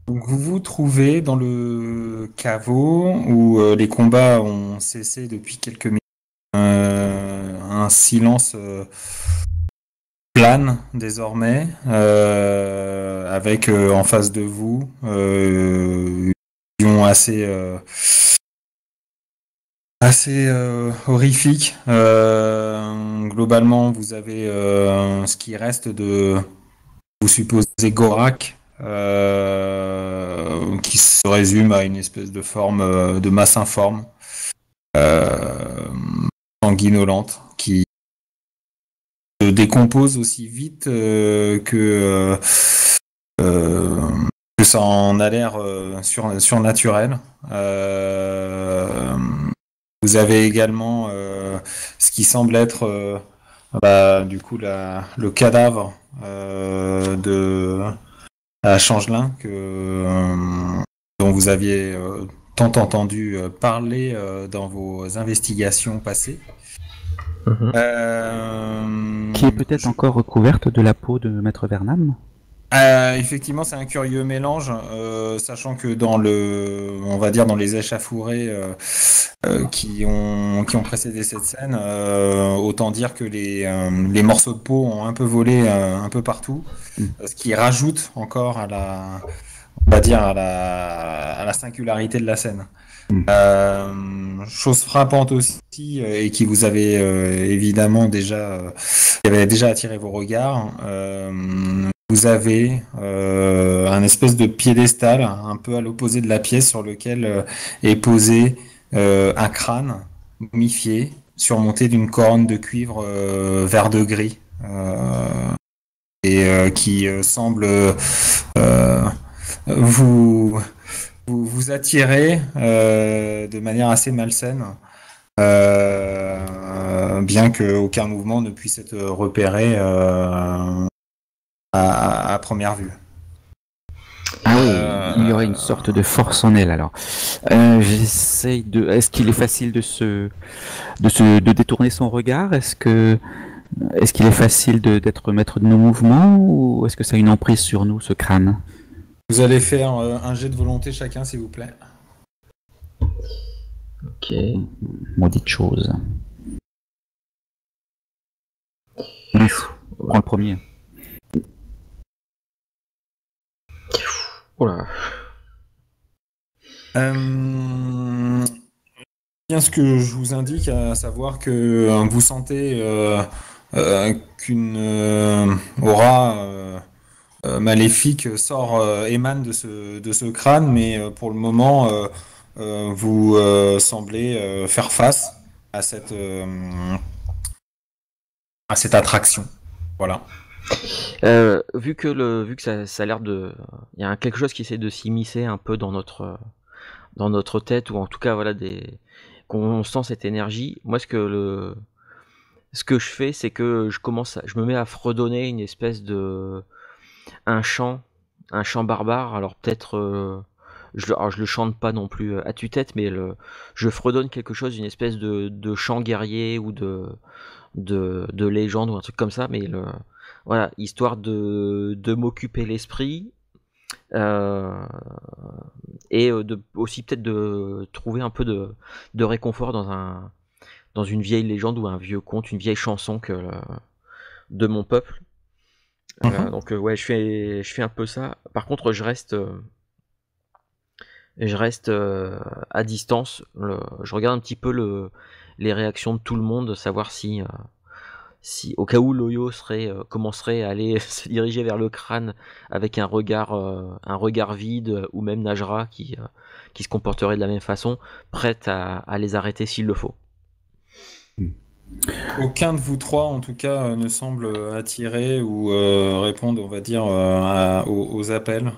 Donc vous vous trouvez dans le caveau où les combats ont cessé depuis quelques minutes. Un silence plane désormais, avec en face de vous une vision assez horrifique. Globalement, vous avez ce qui reste de, vous supposez, Gorak, qui se résume à une espèce de forme de masse informe, euh, sanguinolente, qui se décompose aussi vite euh, que ça en a l'air surnaturel. Vous avez également ce qui semble être du coup le cadavre de la Changelin dont vous aviez tant entendu parler dans vos investigations passées. Mhm. Qui est peut-être encore recouverte de la peau de Maître Vernam. Effectivement, c'est un curieux mélange, sachant que on va dire dans les échauffourées qui ont précédé cette scène, autant dire que les morceaux de peau ont un peu volé un peu partout, ce qui rajoute encore on va dire à la singularité de la scène. Chose frappante aussi et qui vous avait évidemment qui avait déjà attiré vos regards. Vous avez un espèce de piédestal un peu à l'opposé de la pièce sur lequel est posé un crâne momifié surmonté d'une couronne de cuivre vert de gris qui semble vous vous attirer de manière assez malsaine, bien qu'aucun mouvement ne puisse être repéré à première vue. Ah oui, il y aurait une sorte de force en elle alors. J'essaye de. Est-ce qu'il est facile de détourner son regard? Est-ce qu'il est facile d'être maître de nos mouvements ou est-ce que ça a une emprise sur nous, ce crâne? Vous allez faire un jet de volonté chacun, s'il vous plaît. Ok. Maudite chose. Mince, prends le premier. Oula. Bien ce que je vous indique, à savoir que vous sentez qu'une aura maléfique émane de ce crâne, mais pour le moment, vous semblez faire face à à cette attraction. Voilà. Vu que ça a l'air de, il y a quelque chose qui essaie de s'immiscer un peu dans notre tête, ou en tout cas voilà qu'on sent cette énergie. Moi, ce que je fais, c'est que je me mets à fredonner une espèce de un chant, un chant barbare. Alors peut-être, alors je le chante pas non plus à tue-tête, mais je fredonne quelque chose, une espèce de chant guerrier ou de légende ou un truc comme ça, mais voilà, histoire de m'occuper l'esprit. euh, et aussi peut-être de trouver un peu de réconfort dans une vieille légende ou un vieux conte, une vieille chanson de mon peuple. Donc ouais, je fais un peu ça. Par contre, je reste à distance. Je regarde un petit peu les réactions de tout le monde, savoir si au cas où Loyo commencerait à aller se diriger vers le crâne avec un regard vide, ou même Najra qui se comporterait de la même façon, prête à les arrêter s'il le faut. Aucun de vous trois, en tout cas, ne semble attirer ou répondre, on va dire, aux appels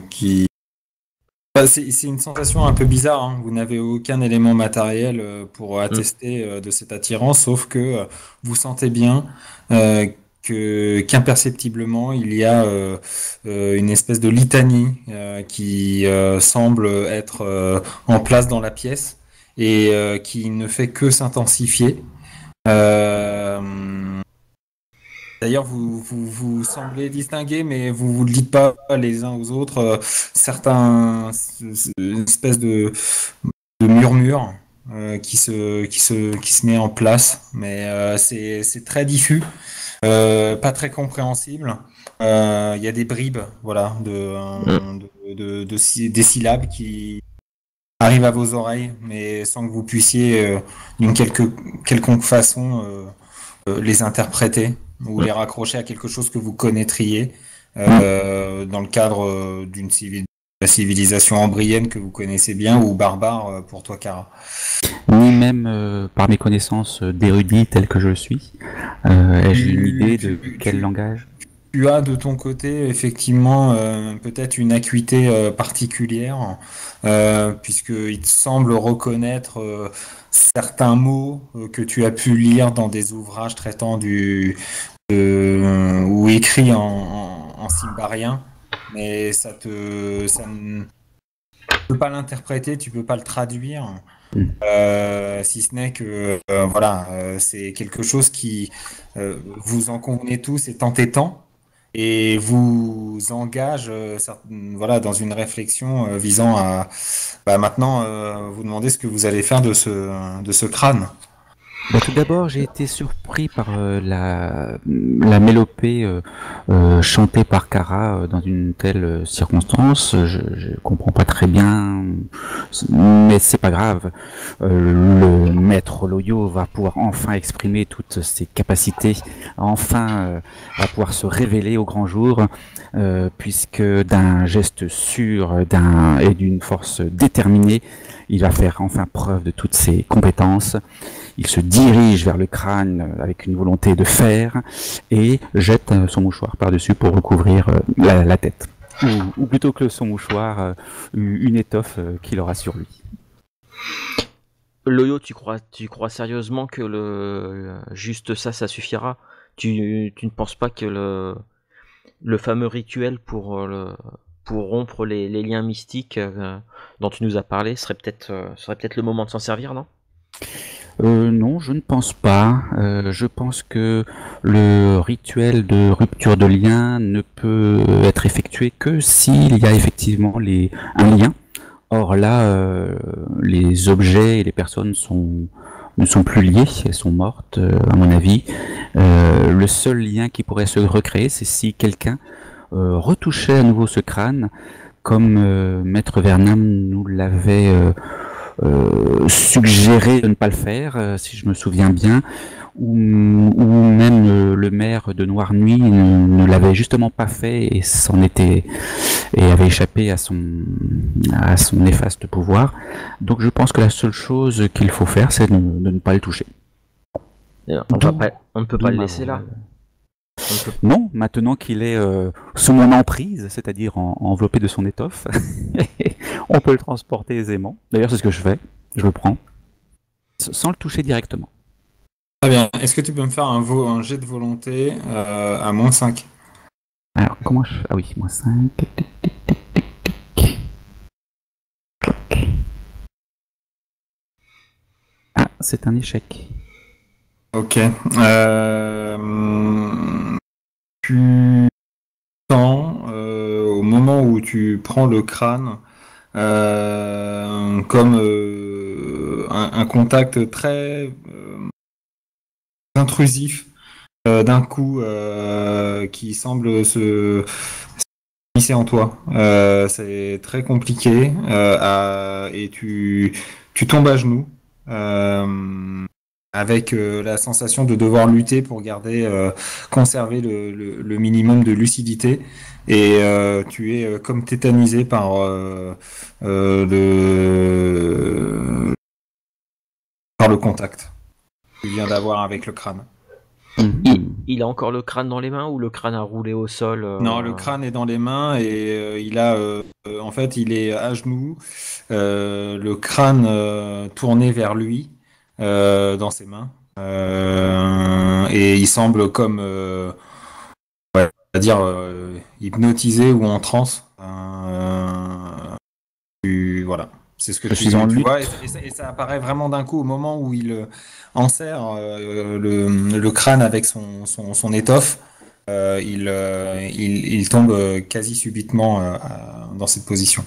qui. C'est une sensation un peu bizarre, hein. Vous n'avez aucun élément matériel pour Mm. attester de cette attirance, sauf que vous sentez bien qu'imperceptiblement il y a une espèce de litanie qui semble être en place dans la pièce et qui ne fait que s'intensifier. Euh, D'ailleurs, vous semblez distinguer, mais vous le dites pas les uns aux autres, certains, une espèce de murmure qui se met en place, mais c'est très diffus, pas très compréhensible. Il y a des bribes, voilà, des syllabes qui arrivent à vos oreilles, mais sans que vous puissiez d'une quelconque façon les interpréter ou les raccrocher à quelque chose que vous connaîtriez dans le cadre la civilisation embryenne que vous connaissez bien ou barbare pour toi, Kara. Ni même par mes connaissances d'érudit tel que je suis. Ai-je une idée de quel langage? Tu as de ton côté effectivement peut-être une acuité particulière, puisqu'il te semble reconnaître certains mots que tu as pu lire dans des ouvrages traitant ou écrits en cimbarien, mais ça ne peux pas l'interpréter, tu peux pas le traduire, si ce n'est que voilà, c'est quelque chose qui vous en convenez tous est entêtant et vous engage voilà, dans une réflexion visant à maintenant vous demander ce que vous allez faire de ce crâne. Tout d'abord, j'ai été surpris par la mélopée chantée par Kara dans une telle circonstance. Je comprends pas très bien, mais c'est pas grave. Le maître Loyo va pouvoir enfin exprimer toutes ses capacités, enfin va pouvoir se révéler au grand jour, puisque d'un geste sûr et d'une force déterminée, il va faire enfin preuve de toutes ses compétences. Il se dirige vers le crâne avec une volonté de fer et jette son mouchoir par-dessus pour recouvrir la tête. Ou plutôt que son mouchoir, une étoffe qu'il aura sur lui. Loyo, tu crois sérieusement que juste ça suffira? Tu ne penses pas que le fameux rituel pour rompre les liens mystiques dont tu nous as parlé serait peut-être le moment de s'en servir, non? Non, je ne pense pas. Je pense que le rituel de rupture de lien ne peut être effectué que s'il y a effectivement un lien. Or là, les objets et les personnes ne sont plus liés, elles sont mortes, à mon avis. Le seul lien qui pourrait se recréer, c'est si quelqu'un retouchait à nouveau ce crâne, comme Maître Vernam nous l'avait suggéré de ne pas le faire, si je me souviens bien, ou même le maire de Noire Nuit ne l'avait justement pas fait et avait échappé à son néfaste pouvoir. Donc je pense que la seule chose qu'il faut faire, c'est de ne pas le toucher. On ne peut pas le laisser là. Non, maintenant qu'il est sous mon emprise, c'est-à-dire enveloppé de son étoffe, on peut le transporter aisément. D'ailleurs, c'est ce que je fais. Je le prends sans le toucher directement. Très bien. Est-ce que tu peux me faire un jet de volonté à -5? Alors, comment je fais? Ah oui, -5. Ah, c'est un échec. Ok. Tu sens au moment où tu prends le crâne comme un contact très intrusif d'un coup qui semble se glisser en toi. C'est très compliqué et tu tombes à genoux. Avec la sensation de devoir lutter pour conserver le minimum de lucidité. Et tu es comme tétanisé par par le contact que tu viens d'avoir avec le crâne. Il a encore le crâne dans les mains ou le crâne a roulé au sol Non, le crâne est dans les mains et en fait, il est à genoux, le crâne tourné vers lui dans ses mains. Et il semble comme, on va dire, hypnotisé ou en transe. Voilà, c'est ce que tu vois. Et ça apparaît vraiment d'un coup au moment où il enserre le crâne avec son étoffe. il tombe quasi subitement dans cette position.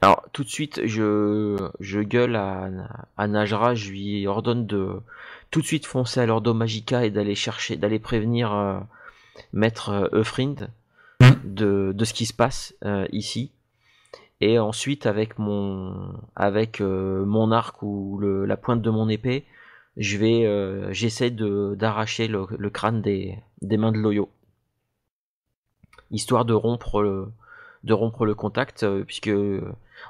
Alors tout de suite, je gueule à Najra, je lui ordonne de tout de suite foncer à l'Ordo Magica et d'aller prévenir Maître Euphrind de ce qui se passe ici. Et ensuite, avec mon arc ou la pointe de mon épée, j'essaie d'arracher le crâne des mains de Loyo, histoire de rompre le contact, puisque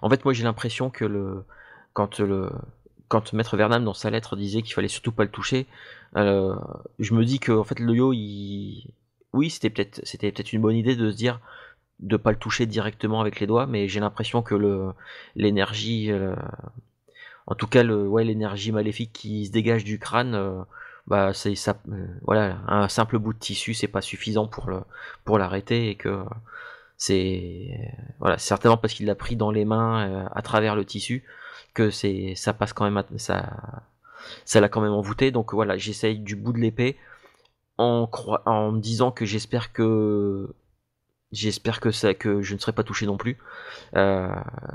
en fait moi j'ai l'impression que quand Maître Vernam dans sa lettre disait qu'il fallait surtout pas le toucher, je me dis que en fait Loyo oui c'était peut-être une bonne idée de se dire de pas le toucher directement avec les doigts, mais j'ai l'impression que l'énergie, en tout cas l'énergie maléfique qui se dégage du crâne, bah c'est ça, voilà, un simple bout de tissu c'est pas suffisant pour l'arrêter, et que c'est voilà, certainement parce qu'il l'a pris dans les mains à travers le tissu que ça passe quand même ça l'a quand même envoûté. Donc voilà, j'essaye du bout de l'épée en me disant que j'espère que je ne serai pas touché non plus.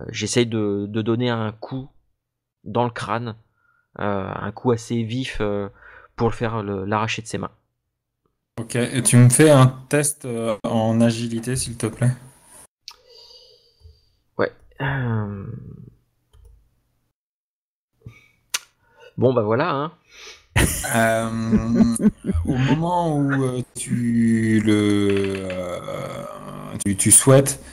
J'essaye de donner un coup dans le crâne, un coup assez vif pour l'arracher de ses mains. Ok, et tu me fais un test en agilité, s'il te plaît. Ouais. Bon bah voilà, hein. Au moment où tu souhaites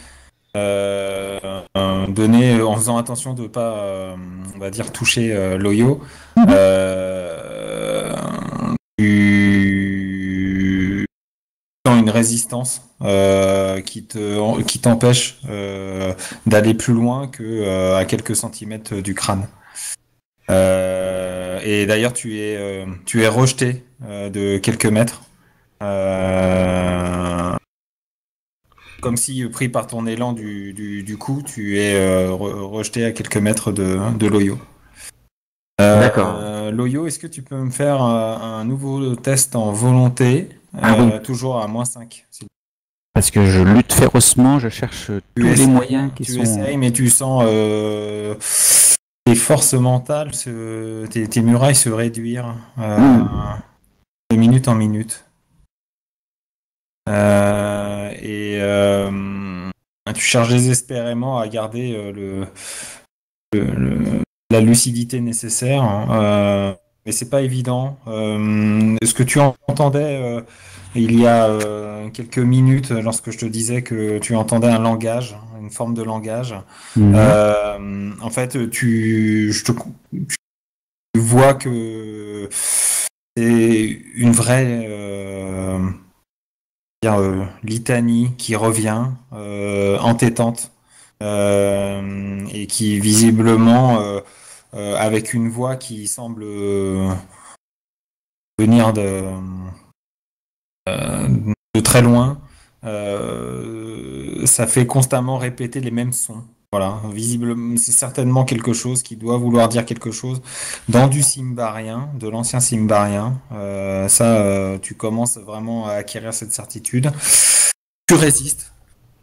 donner, en faisant attention de pas, on va dire, toucher Loyo, tu sens une résistance qui t'empêche d'aller plus loin que à quelques centimètres du crâne. Et d'ailleurs, tu es rejeté de quelques mètres. Comme si, pris par ton élan du coup, tu es rejeté à quelques mètres de Loyo. D'accord. Loyo, est-ce que tu peux me faire un nouveau test en volonté, oui. toujours à -5 Parce que je lutte férocement, je cherche tous les moyens qui sont... Tu essayes, mais tu sens tes forces mentales, tes murailles se réduire de minute en minute. Et tu cherches désespérément à garder la lucidité nécessaire, mais c'est pas évident. Ce que tu entendais il y a quelques minutes, lorsque je te disais que tu entendais un langage, une forme de langage, en fait, tu vois que c'est une vraie litanie qui revient entêtante et qui visiblement avec une voix qui semble venir de très loin, ça fait constamment répéter les mêmes sons. Voilà, visiblement, c'est certainement quelque chose qui doit vouloir dire quelque chose dans du cimbarien, de l'ancien cimbarien. Tu commences vraiment à acquérir cette certitude. Tu résistes,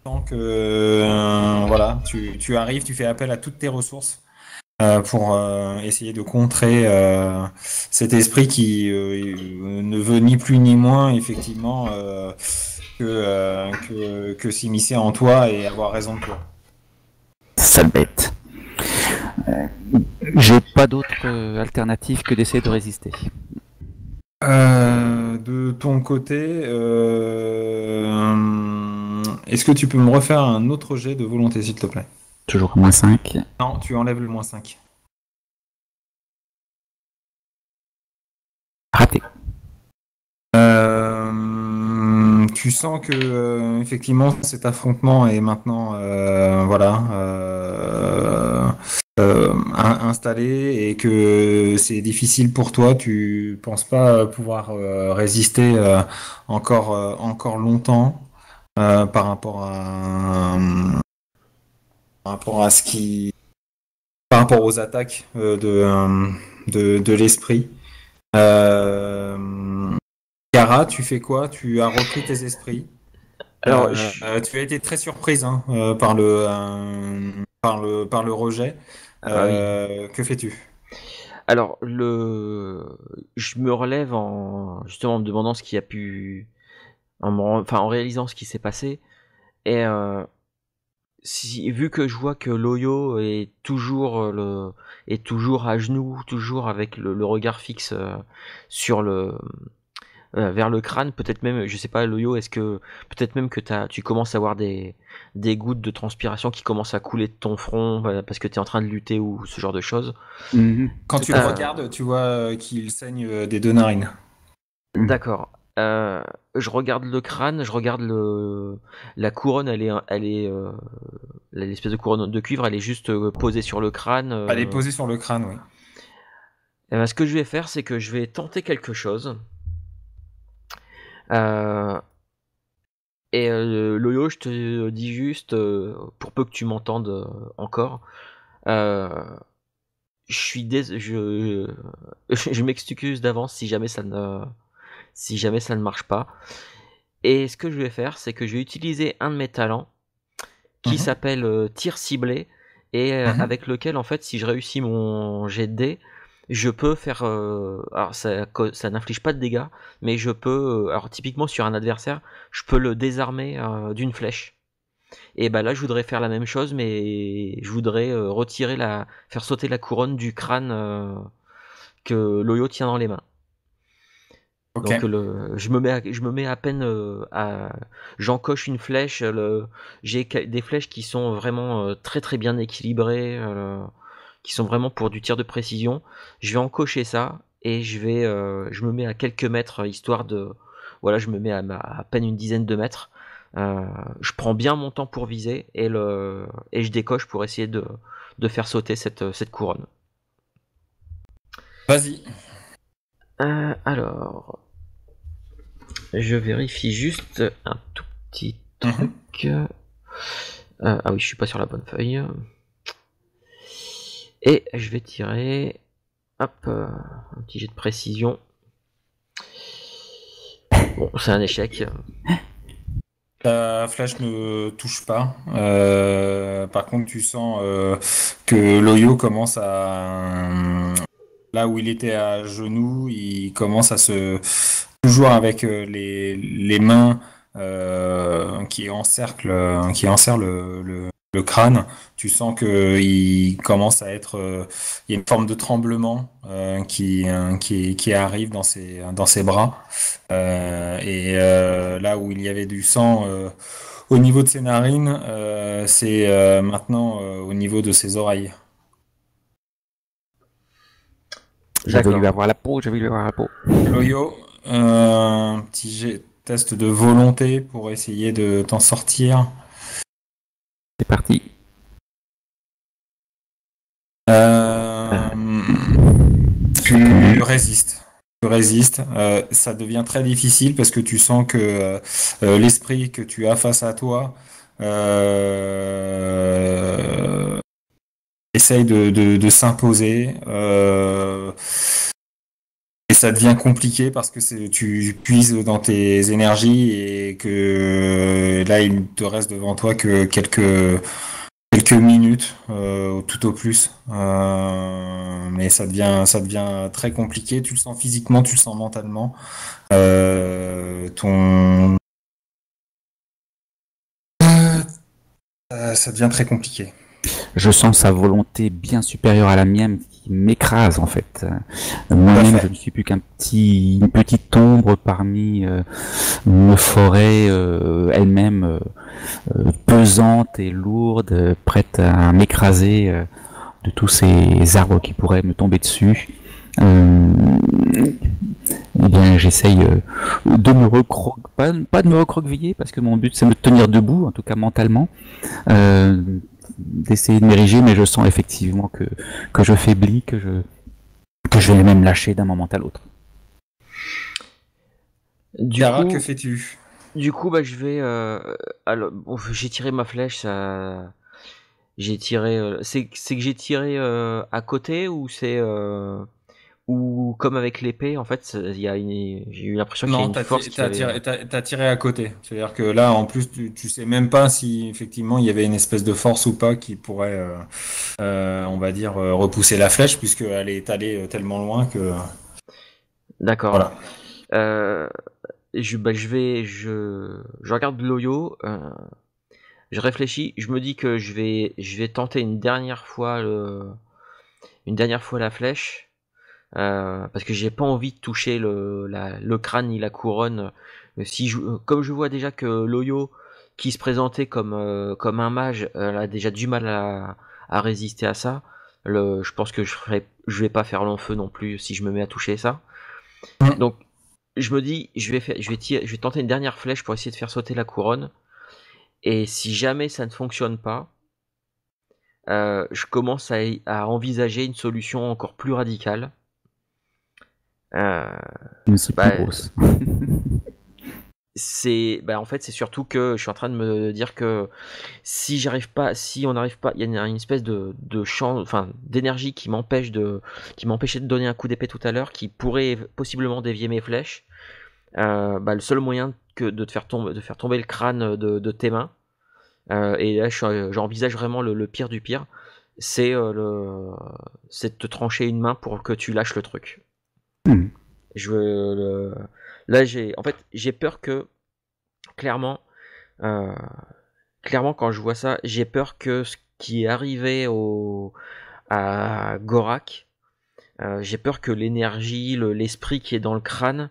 tant que voilà, tu arrives, tu fais appel à toutes tes ressources pour essayer de contrer cet esprit qui ne veut ni plus ni moins effectivement que s'immiscer en toi et avoir raison de toi. Sale bête. J'ai pas d'autre alternative que d'essayer de résister. De ton côté, est-ce que tu peux me refaire un autre jet de volonté, s'il te plaît? Toujours à -5. Non, tu enlèves le -5. Raté. Tu sens que effectivement cet affrontement est maintenant installé et que c'est difficile pour toi. Tu penses pas pouvoir résister encore longtemps par rapport par rapport aux attaques de l'esprit. Gara, tu fais quoi? Tu as repris tes esprits. Alors, Tu as été très surprise hein, par le rejet. ah oui. Que fais-tu? Alors, je me relève justement en me demandant ce qui a pu, en réalisant ce qui s'est passé. Et vu que je vois que Loyo est toujours à genoux, toujours avec le regard fixe sur vers le crâne, peut-être même, je sais pas, Loyo, peut-être même que tu commences à avoir des gouttes de transpiration qui commencent à couler de ton front parce que tu es en train de lutter ou ce genre de choses. Quand tu le regardes, tu vois qu'il saigne des deux narines. D'accord. Je regarde le crâne, je regarde la couronne, l'espèce de couronne de cuivre, elle est juste posée sur le crâne. Elle est posée sur le crâne, oui. Ce que je vais faire, c'est que je vais tenter quelque chose. Loyo, je te dis juste, pour peu que tu m'entendes encore, je m'excuse d'avance si jamais ça ne marche pas. Et ce que je vais faire, c'est que je vais utiliser un de mes talents qui s'appelle tir ciblé et avec lequel, en fait, si je réussis mon jet de dés, je peux faire. Alors, ça n'inflige pas de dégâts, mais je peux. Alors, typiquement, sur un adversaire, je peux le désarmer d'une flèche. Et bah là, je voudrais faire la même chose, mais je voudrais faire sauter la couronne du crâne que Loyo tient dans les mains. Okay. Donc je me mets à peine j'encoche une flèche. J'ai des flèches qui sont vraiment très très bien équilibrées, qui sont vraiment pour du tir de précision. Je vais encocher ça et je me mets à quelques mètres histoire de voilà, je me mets à peine une dizaine de mètres. Je prends bien mon temps pour viser et je décoche pour essayer de faire sauter cette couronne. Vas-y. Alors, je vérifie juste un tout petit truc. Ah oui, je suis pas sur la bonne feuille. Et je vais tirer, hop, un petit jet de précision. Bon, c'est un échec. Ta flèche ne touche pas. Par contre, tu sens que Loyo commence là où il était à genoux, il commence à toujours avec les mains qui enserrent le crâne. Tu sens que il commence à être, il y a une forme de tremblement qui arrive dans ses bras. Là où il y avait du sang au niveau de ses narines, c'est maintenant au niveau de ses oreilles. J'avais lui avoir la peau. Loyo, un petit test de volonté pour essayer de t'en sortir. C'est parti. Tu résistes. Tu résistes. Ça devient très difficile parce que tu sens que l'esprit que tu as face à toi essaye de s'imposer. Et ça devient compliqué parce que tu puises dans tes énergies et que là, il te reste devant toi que quelques minutes, tout au plus. Mais ça devient très compliqué. Tu le sens physiquement, tu le sens mentalement. Ça devient très compliqué. Je sens sa volonté bien supérieure à la mienne qui m'écrase en fait. Moi-même, je ne suis plus une petite ombre parmi une forêt elle-même pesante et lourde, prête à m'écraser de tous ces arbres qui pourraient me tomber dessus. Eh bien, j'essaye de pas de me recroqueviller parce que mon but c'est de me tenir debout, en tout cas mentalement. D'essayer de m'ériger, mais je sens effectivement que je faiblis, que je vais même lâcher d'un moment à l'autre. Gara, que fais-tu? Du coup, bah, je vais. Alors, bon, j'ai tiré ma flèche. J'ai tiré. C'est que j'ai tiré à côté ou ou comme avec l'épée, en fait, j'ai eu l'impression qu'il y a Non, une force qui avait. t'as tiré à côté. C'est-à-dire que là, en plus, tu sais même pas si effectivement il y avait une espèce de force ou pas qui pourrait, on va dire, repousser la flèche, puisqu'elle est allée tellement loin que. D'accord. Voilà. Je regarde Loyo, je réfléchis, je me dis que je vais tenter une dernière fois la flèche, parce que j'ai pas envie de toucher le crâne ni la couronne. Comme je vois déjà que Loyo, qui se présentait comme un mage, elle a déjà du mal à résister à ça. Je pense que je vais pas faire long feu non plus si je me mets à toucher ça. Donc je me dis, je vais tenter une dernière flèche pour essayer de faire sauter la couronne. Et si jamais ça ne fonctionne pas, je commence à envisager une solution encore plus radicale. C'est Bah, plus grosse. en fait, c'est surtout que je suis en train de me dire que si on n'arrive pas, il y a une espèce de champ, enfin, d'énergie qui m'empêchait de donner un coup d'épée tout à l'heure, qui pourrait possiblement dévier mes flèches. Le seul moyen de faire tomber le crâne de tes mains, et là j'envisage vraiment le pire du pire, c'est de te trancher une main pour que tu lâches le truc. Je veux Là j'ai peur que clairement, quand je vois ça, j'ai peur que ce qui est arrivé à Gorak, j'ai peur que l'énergie, l'esprit qui est dans le crâne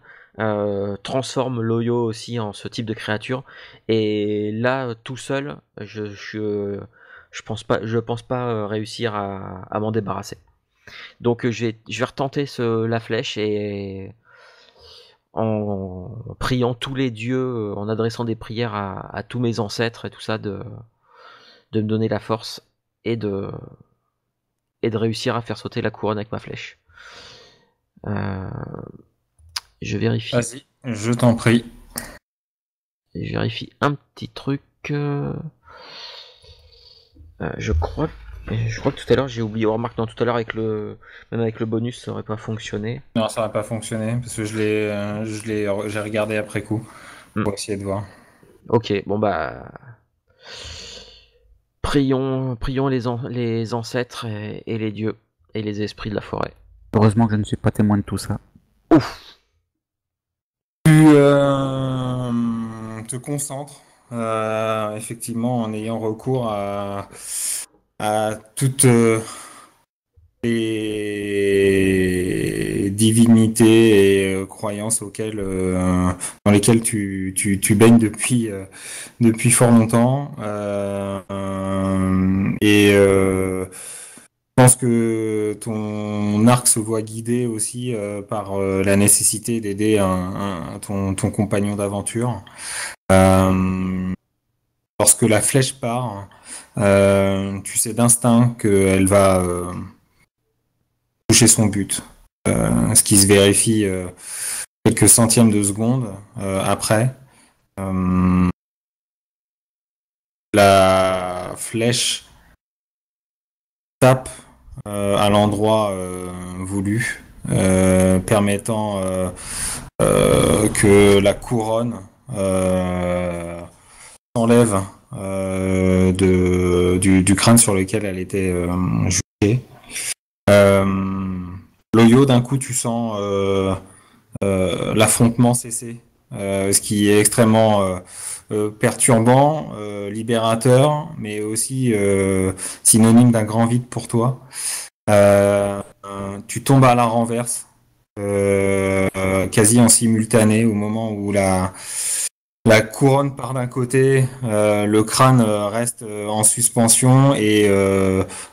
transforme Loyo aussi en ce type de créature. Et là, tout seul, je pense pas réussir à m'en débarrasser. Donc je vais retenter la flèche, et en priant tous les dieux, en adressant des prières à tous mes ancêtres et tout ça, de me donner la force et de réussir à faire sauter la couronne avec ma flèche. Je vérifie. Vas-y, je t'en prie. Je vérifie un petit truc. Je crois que tout à l'heure j'ai oublié. Remarque, non, tout à l'heure même avec le bonus, ça aurait pas fonctionné. Non, ça n'aurait pas fonctionné parce que j'ai regardé après coup pour essayer de voir. Ok, bon prions les ancêtres et les dieux et les esprits de la forêt. Heureusement que je ne suis pas témoin de tout ça. Ouf. Tu te concentres effectivement en ayant recours à toutes les divinités et croyances dans lesquelles tu baignes depuis fort longtemps. Je pense que ton arc se voit guidé aussi par la nécessité d'aider ton compagnon d'aventure. Lorsque la flèche part, tu sais d'instinct qu'elle va toucher son but. Ce qui se vérifie quelques centièmes de seconde après. La flèche tape à l'endroit voulu, permettant que la couronne s'enlève du crâne sur lequel elle était jugée. Loyo, d'un coup, tu sens l'affrontement cesser, ce qui est extrêmement perturbant, libérateur, mais aussi synonyme d'un grand vide pour toi. Tu tombes à la renverse, quasi en simultané, au moment où la couronne part d'un côté, le crâne reste en suspension, et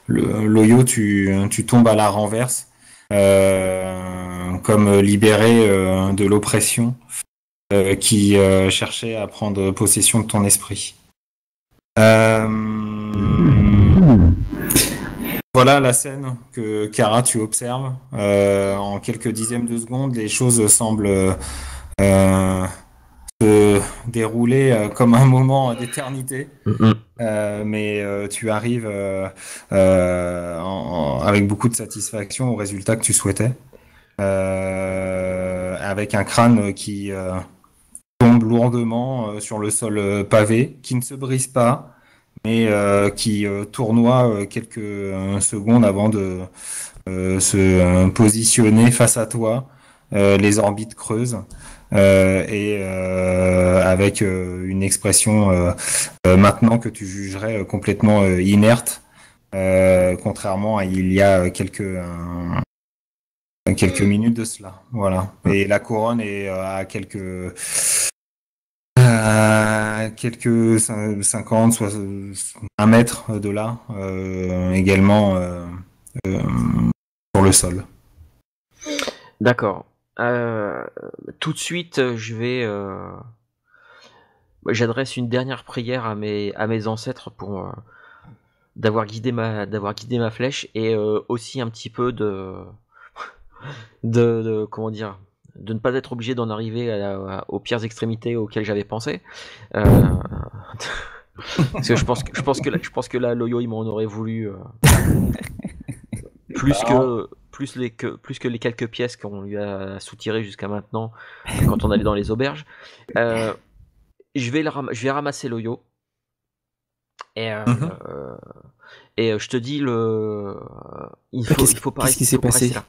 Loyo, tu tombes à la renverse, comme libéré de l'oppression qui cherchait à prendre possession de ton esprit. Voilà la scène que Kara, tu observes. En quelques dizaines de secondes, les choses semblent se dérouler comme un moment d'éternité. Mais tu arrives avec beaucoup de satisfaction au résultat que tu souhaitais. avec un crâne qui tombe lourdement sur le sol pavé, qui ne se brise pas, mais qui tournoie quelques secondes avant de se positionner face à toi, les orbites creuses, et avec une expression maintenant que tu jugerais complètement inerte, contrairement à il y a quelques minutes de cela. Voilà. Et la couronne est à quelques 50, soit 1 mètre de là, également euh, sur le sol. D'accord. Tout de suite, j'adresse une dernière prière à mes ancêtres pour d'avoir guidé ma flèche et aussi un petit peu de comment dire, de ne pas être obligé d'en arriver aux pires extrémités auxquelles j'avais pensé. Parce que je pense que là, Loyo, il m'en aurait voulu plus que les quelques pièces qu'on lui a soutirées jusqu'à maintenant quand on allait dans les auberges. Je vais ramasser Loyo et je te dis il faut pas Qu'est-ce qui s'est passé là.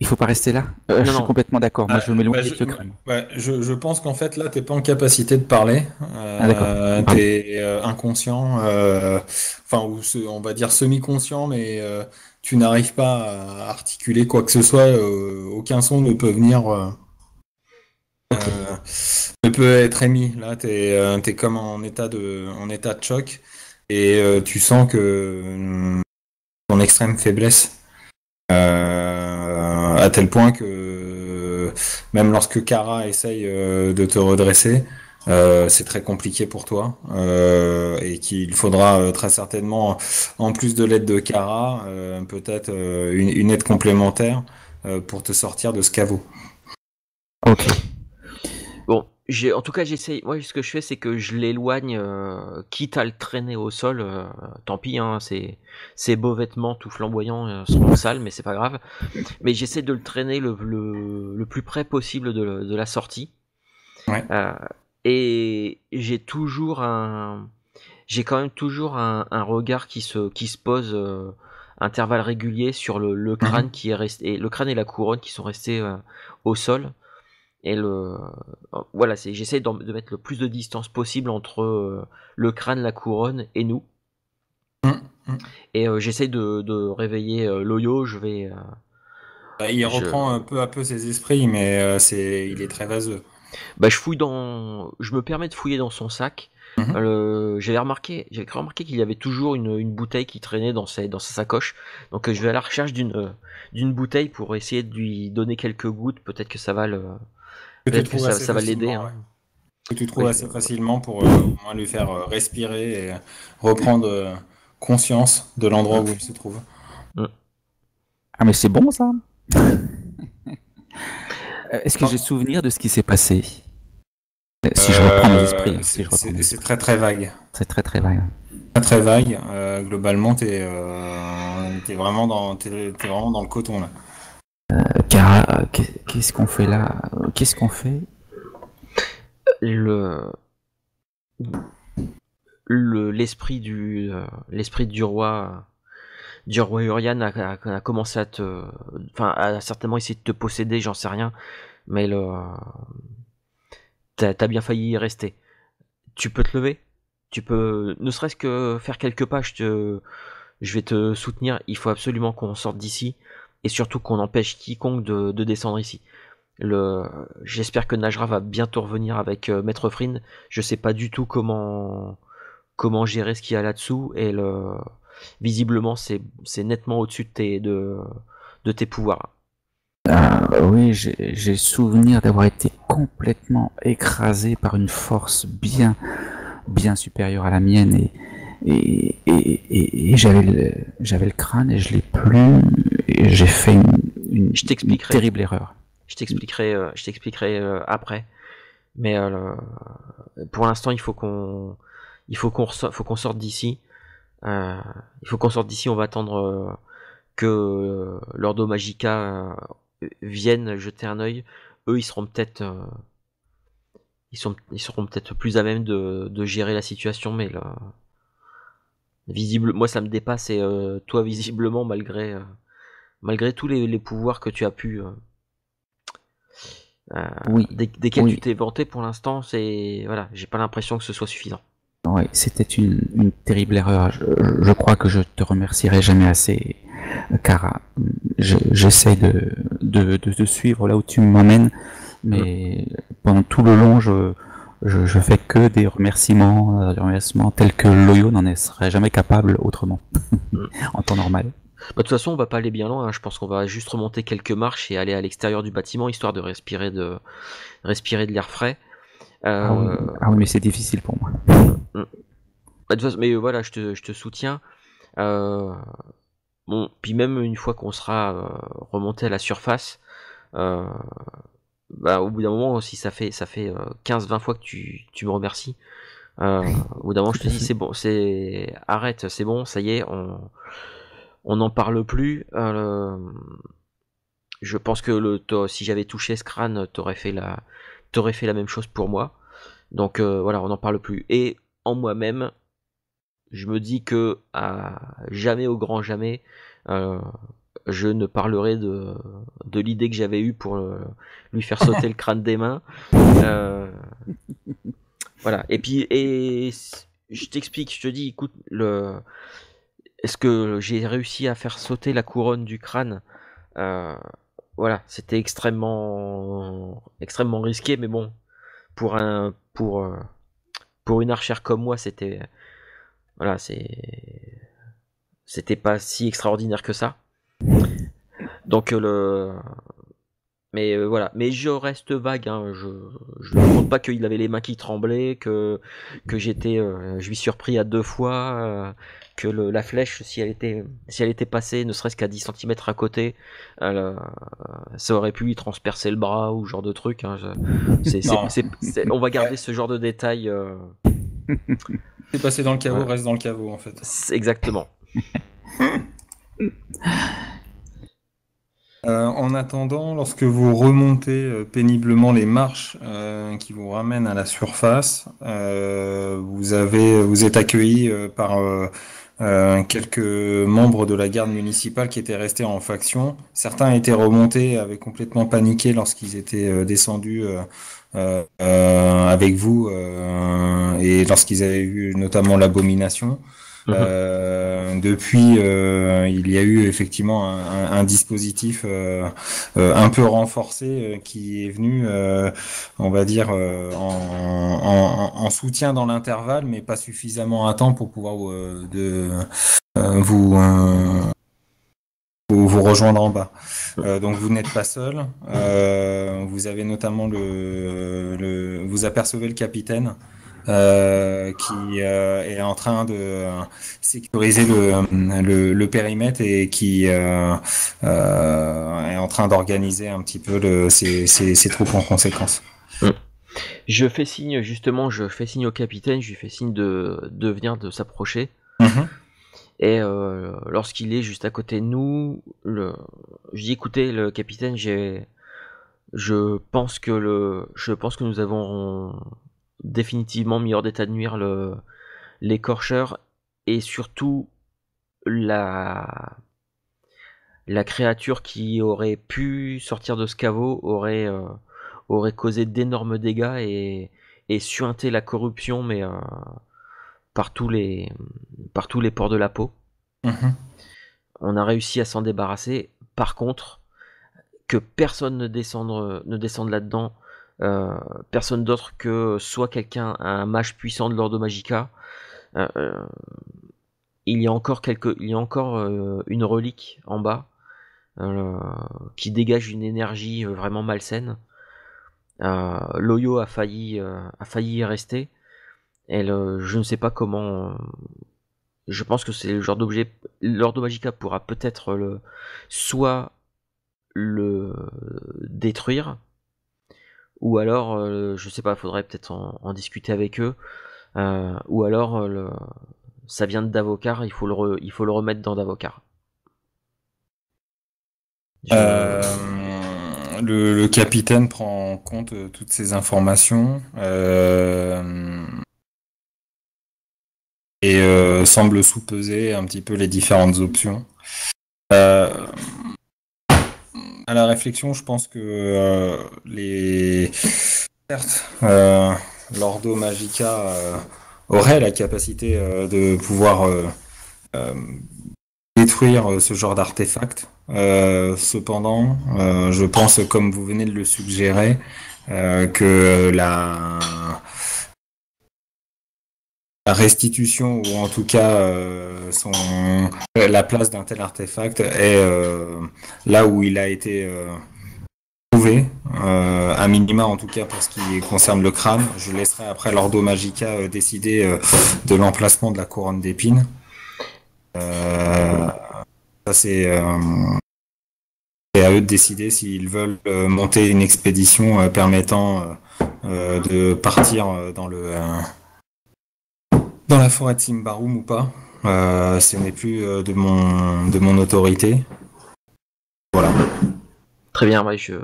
Il faut pas rester là. Je suis complètement d'accord. Moi, je veux m'éloigner de ce crâne. Je pense qu'en fait, là, t'es pas en capacité de parler. T'es inconscient, on va dire semi-conscient, mais tu n'arrives pas à articuler quoi que ce soit. Aucun son ne peut venir, ne peut être émis. Là, t'es comme en état de choc, et tu sens que ton extrême faiblesse. À tel point que même lorsque Kara essaye de te redresser, c'est très compliqué pour toi, et qu'il faudra très certainement, en plus de l'aide de Kara, peut-être une aide complémentaire pour te sortir de ce caveau. Ok. Bon, en tout cas, j'essaye. Moi, ce que je fais, c'est que je l'éloigne, quitte à le traîner au sol. Tant pis, hein, ces beaux vêtements tout flamboyants seront sales, mais c'est pas grave. Mais j'essaie de le traîner le plus près possible de la sortie. Ouais. Et j'ai quand même toujours un regard qui se pose à intervalles réguliers sur le crâne qui est resté, le crâne et la couronne qui sont restés au sol. Et voilà, j'essaie de mettre le plus de distance possible entre le crâne, la couronne et nous. Et j'essaie de réveiller Loyo. Il reprend peu à peu ses esprits, mais il est très vaseux. Je me permets de fouiller dans son sac. J'avais remarqué qu'il y avait toujours une bouteille qui traînait dans sa sacoche. Donc je vais à la recherche d'une bouteille pour essayer de lui donner quelques gouttes. Peut-être que ça va ça va l'aider. Hein. Que tu trouves assez facilement pour au moins lui faire respirer et reprendre conscience de l'endroit où il se trouve. Ah, mais c'est bon ça. Est-ce que j'ai souvenir de ce qui s'est passé? Si je reprends mes esprits. C'est très très vague. C'est très très vague. Très très vague. Globalement, t'es vraiment dans le coton là. Kara, qu'est-ce qu'on fait là? Qu'est-ce qu'on fait? L'esprit du roi Urian a commencé a certainement essayé de te posséder, j'en sais rien, mais t'as bien failli y rester. Tu peux te lever, tu peux ne serait-ce que faire quelques pas, je vais te soutenir. Il faut absolument qu'on sorte d'ici et surtout qu'on empêche quiconque de descendre ici. J'espère que Najra va bientôt revenir avec Maître Frind. Je sais pas du tout comment gérer ce qu'il y a là-dessous, et visiblement c'est nettement au-dessus de tes pouvoirs. Oui, j'ai souvenir d'avoir été complètement écrasé par une force bien supérieure à la mienne, et j'avais le crâne et je l'ai plus, et j'ai fait une terrible erreur. Je t'expliquerai après. Mais pour l'instant, il faut qu'on sorte d'ici. Il faut qu'on sorte d'ici. On va attendre que l'Ordo Magica viennent jeter un œil, eux ils seront peut-être ils seront peut-être plus à même de gérer la situation, mais là, moi ça me dépasse et toi visiblement malgré tous les pouvoirs que tu as pu desquels tu t'es vanté pour l'instant, voilà, j'ai pas l'impression que ce soit suffisant. Oui, c'était une terrible erreur. Je crois que je te remercierai jamais assez, car j'essaie de suivre là où tu m'emmènes, mais pendant tout le long, je fais que des remerciements tels que Loyo n'en serait jamais capable autrement, en temps normal. De toute façon, on va pas aller bien loin, hein. Je pense qu'on va juste remonter quelques marches et aller à l'extérieur du bâtiment, histoire de respirer de l'air frais. Ah oui, mais c'est difficile pour moi. Mais voilà, je te soutiens. Bon, puis même une fois qu'on sera remonté à la surface, au bout d'un moment, si ça fait 15-20 fois que tu me remercies, au bout d'un moment, je te dis c'est bon, arrête, c'est bon, ça y est, on n'en parle plus. Je pense que si j'avais touché ce crâne, t'aurais fait la même chose pour moi. Donc voilà, on n'en parle plus. Et en moi-même, je me dis que à jamais, au grand jamais, je ne parlerai de l'idée que j'avais eue pour lui faire sauter le crâne des mains. Voilà. Et puis, je t'explique, je te dis, écoute, est-ce que j'ai réussi à faire sauter la couronne du crâne? Voilà, c'était extrêmement risqué, mais bon, pour une archère comme moi, c'était pas si extraordinaire que ça. Donc mais voilà, mais je reste vague, hein. Je ne compte pas qu'il avait les mains qui tremblaient, que je lui suis surpris à 2 fois, que la flèche, si elle était passée ne serait-ce qu'à 10 cm à côté, ça aurait pu lui transpercer le bras ou ce genre de truc, hein. On va garder ce genre de détails. C'est passé dans le caveau, reste dans le caveau en fait. Exactement. En attendant, lorsque vous remontez péniblement les marches qui vous ramènent à la surface, vous êtes accueilli par quelques membres de la garde municipale qui étaient restés en faction. Certains étaient remontés, avaient complètement paniqué lorsqu'ils étaient descendus avec vous et lorsqu'ils avaient vu notamment l'abomination. Depuis, il y a eu effectivement un dispositif un peu renforcé qui est venu, on va dire, en soutien dans l'intervalle, mais pas suffisamment à temps pour pouvoir vous rejoindre en bas. Donc vous n'êtes pas seul. Vous avez notamment vous apercevez le capitaine. Qui est en train de sécuriser le périmètre et qui est en train d'organiser un petit peu ses troupes en conséquence. Je fais signe au capitaine, je lui fais signe de venir, de s'approcher. Et lorsqu'il est juste à côté de nous, je dis écoutez le capitaine, je pense que nous avons définitivement mis hors d'état de nuire l'écorcheur et surtout la créature qui aurait pu sortir de ce caveau aurait causé d'énormes dégâts et suinté la corruption, mais par tous les pores de la peau. On a réussi à s'en débarrasser. Par contre, que personne ne descende là-dedans, personne d'autre que soit un mage puissant de l'Ordo Magica. Il y a encore une relique en bas qui dégage une énergie vraiment malsaine. Loyo a failli y rester. Je ne sais pas comment. Je pense que c'est le genre d'objet. L'Ordo Magica pourra peut-être soit le détruire, ou alors, je sais pas, faudrait peut-être en discuter avec eux, ou alors ça vient de Davokar, il faut le remettre dans Davokar. le capitaine prend en compte toutes ces informations et semble sous-peser un petit peu les différentes options. À la réflexion, je pense que certes, l'Ordo Magica aurait la capacité de pouvoir détruire ce genre d'artefact. Cependant, je pense, comme vous venez de le suggérer, que la restitution, ou en tout cas la place d'un tel artefact est là où il a été trouvé, à minima en tout cas pour ce qui concerne le crâne. Je laisserai après l'Ordo Magica décider de l'emplacement de la couronne d'épines. Ça c'est à eux de décider s'ils veulent monter une expédition permettant de partir dans la forêt de Simbarum ou pas. Ce n'est plus de mon autorité. Voilà. Très bien, ouais, je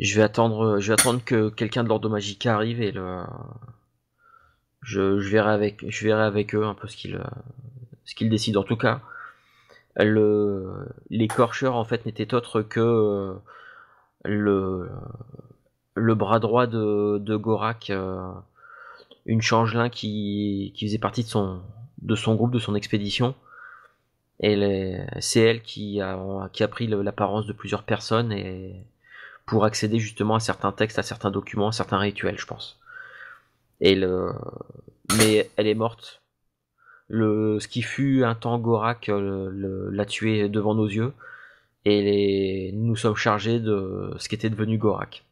vais attendre que quelqu'un de l'Ordo Magica arrive et je verrai avec eux un peu ce qu'ils décident. En tout cas, l'écorcheur en fait n'était autre que le bras droit de Gorak, une changelin qui faisait partie de son groupe, de son expédition. Et c'est elle qui a pris l'apparence de plusieurs personnes et pour accéder justement à certains textes, à certains documents, à certains rituels, je pense. Mais elle est morte. Ce qui fut un temps Gorak l'a tué devant nos yeux, et nous sommes chargés de ce qui était devenu Gorak.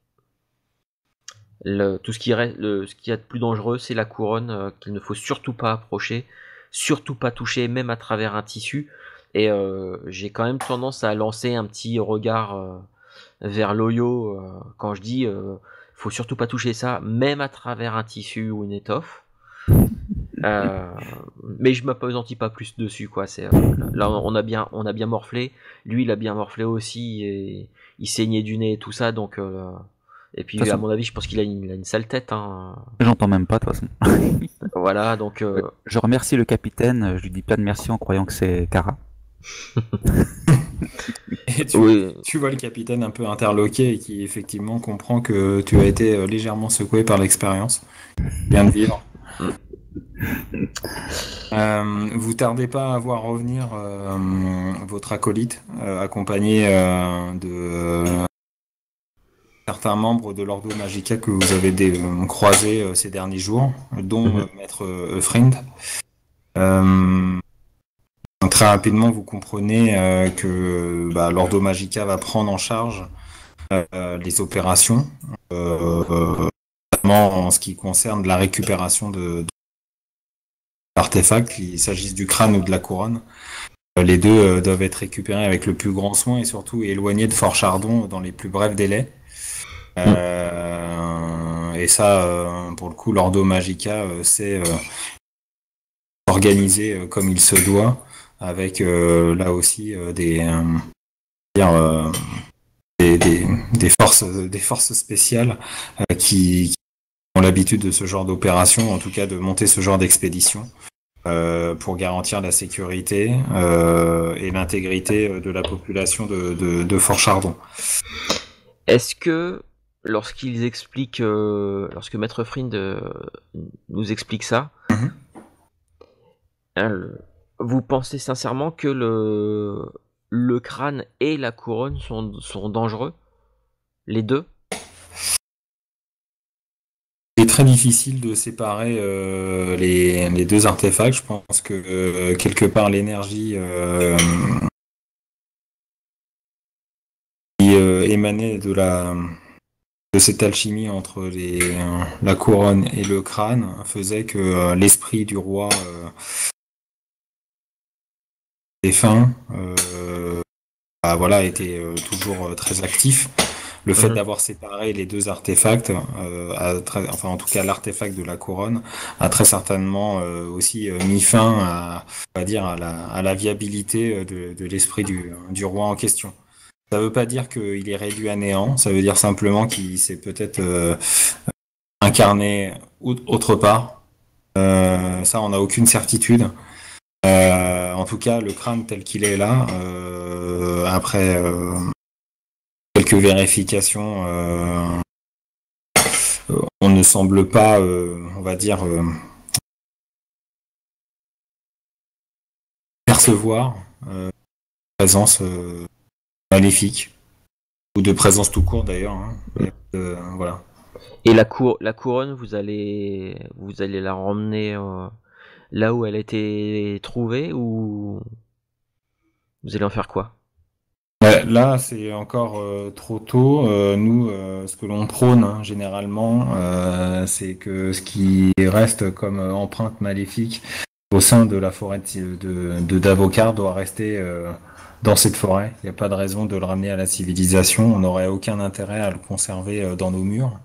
Tout ce qui reste, ce qu'il y a de plus dangereux, c'est la couronne qu'il ne faut surtout pas approcher, surtout pas toucher, même à travers un tissu. Et j'ai quand même tendance à lancer un petit regard vers l'Oyo quand je dis faut surtout pas toucher ça, même à travers un tissu ou une étoffe. Mais je m'appesantis pas plus dessus, quoi. Là on a bien morflé. Lui il a bien morflé aussi et il saignait du nez et tout ça, donc. Et puis à mon avis, je pense qu'il a une sale tête. Hein. J'entends même pas de toute façon. Voilà, donc. Je remercie le capitaine. Je lui dis plein de merci en croyant que c'est Kara. Et tu vois le capitaine un peu interloqué et qui effectivement comprend que tu as été légèrement secoué par l'expérience. Bien de vivre. Vous tardez pas à voir revenir votre acolyte accompagné de certains membres de l'Ordo Magica que vous avez croisés ces derniers jours, dont Maître Friend. Très rapidement, vous comprenez que l'Ordo Magica va prendre en charge les opérations, notamment en ce qui concerne la récupération de l'artefact, qu'il s'agisse du crâne ou de la couronne. Les deux doivent être récupérés avec le plus grand soin et surtout éloignés de Fort Chardon dans les plus brefs délais. Et ça, pour le coup, l'Ordo Magica c'est organisé comme il se doit, avec là aussi des forces spéciales qui ont l'habitude de ce genre d'opération, en tout cas de monter ce genre d'expédition, pour garantir la sécurité et l'intégrité de la population de Fort Chardon. Est-ce que lorsque Maître Friend nous explique ça, vous pensez sincèrement que le crâne et la couronne sont dangereux, les deux? C'est très difficile de séparer les deux artefacts. Je pense que quelque part l'énergie qui émanait de cette alchimie entre la couronne et le crâne faisait que l'esprit du roi défunt était toujours très actif. Le fait d'avoir séparé les deux artefacts, en tout cas l'artefact de la couronne, a très certainement aussi mis fin à la viabilité de l'esprit du roi en question. Ça veut pas dire qu'il est réduit à néant, ça veut dire simplement qu'il s'est peut-être incarné autre part. Ça, on n'a aucune certitude. En tout cas, le crâne tel qu'il est là, après quelques vérifications, on ne semble pas, on va dire, percevoir présence maléfique, ou de présence tout court d'ailleurs. Hein. Voilà. Et la couronne, vous allez la ramener là où elle a été trouvée, ou vous allez en faire quoi? Là, c'est encore trop tôt. Nous, ce que l'on prône hein, généralement, c'est que ce qui reste comme empreinte maléfique au sein de la forêt de Davokar doit rester dans cette forêt. Il n'y a pas de raison de le ramener à la civilisation. On n'aurait aucun intérêt à le conserver dans nos murs.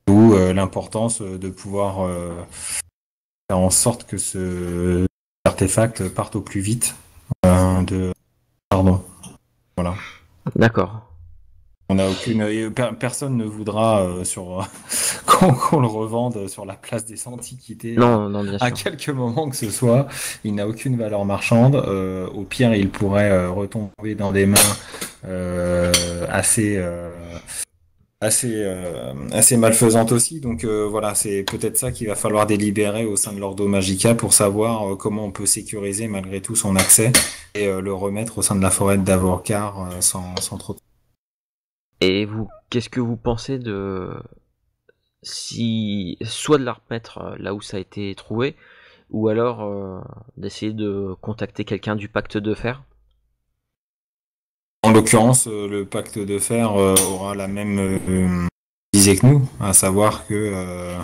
D'où l'importance de pouvoir faire en sorte que ce artefact parte au plus vite. Pardon. Voilà. D'accord. On n'a aucune. Personne ne voudra sur qu'on le revende sur la place des Antiquités Non, non, bien à sûr. quelque moment que ce soit. Il n'a aucune valeur marchande. Au pire, il pourrait retomber dans des mains assez assez malfaisantes aussi. Donc voilà, c'est peut-être ça qu'il va falloir délibérer au sein de l'Ordo Magica pour savoir comment on peut sécuriser malgré tout son accès et le remettre au sein de la forêt de Davokar sans trop. Et vous, qu'est-ce que vous pensez de si soit de la remettre là où ça a été trouvé, ou alors d'essayer de contacter quelqu'un du pacte de fer? En l'occurrence, le pacte de fer aura la même visée que nous, à savoir que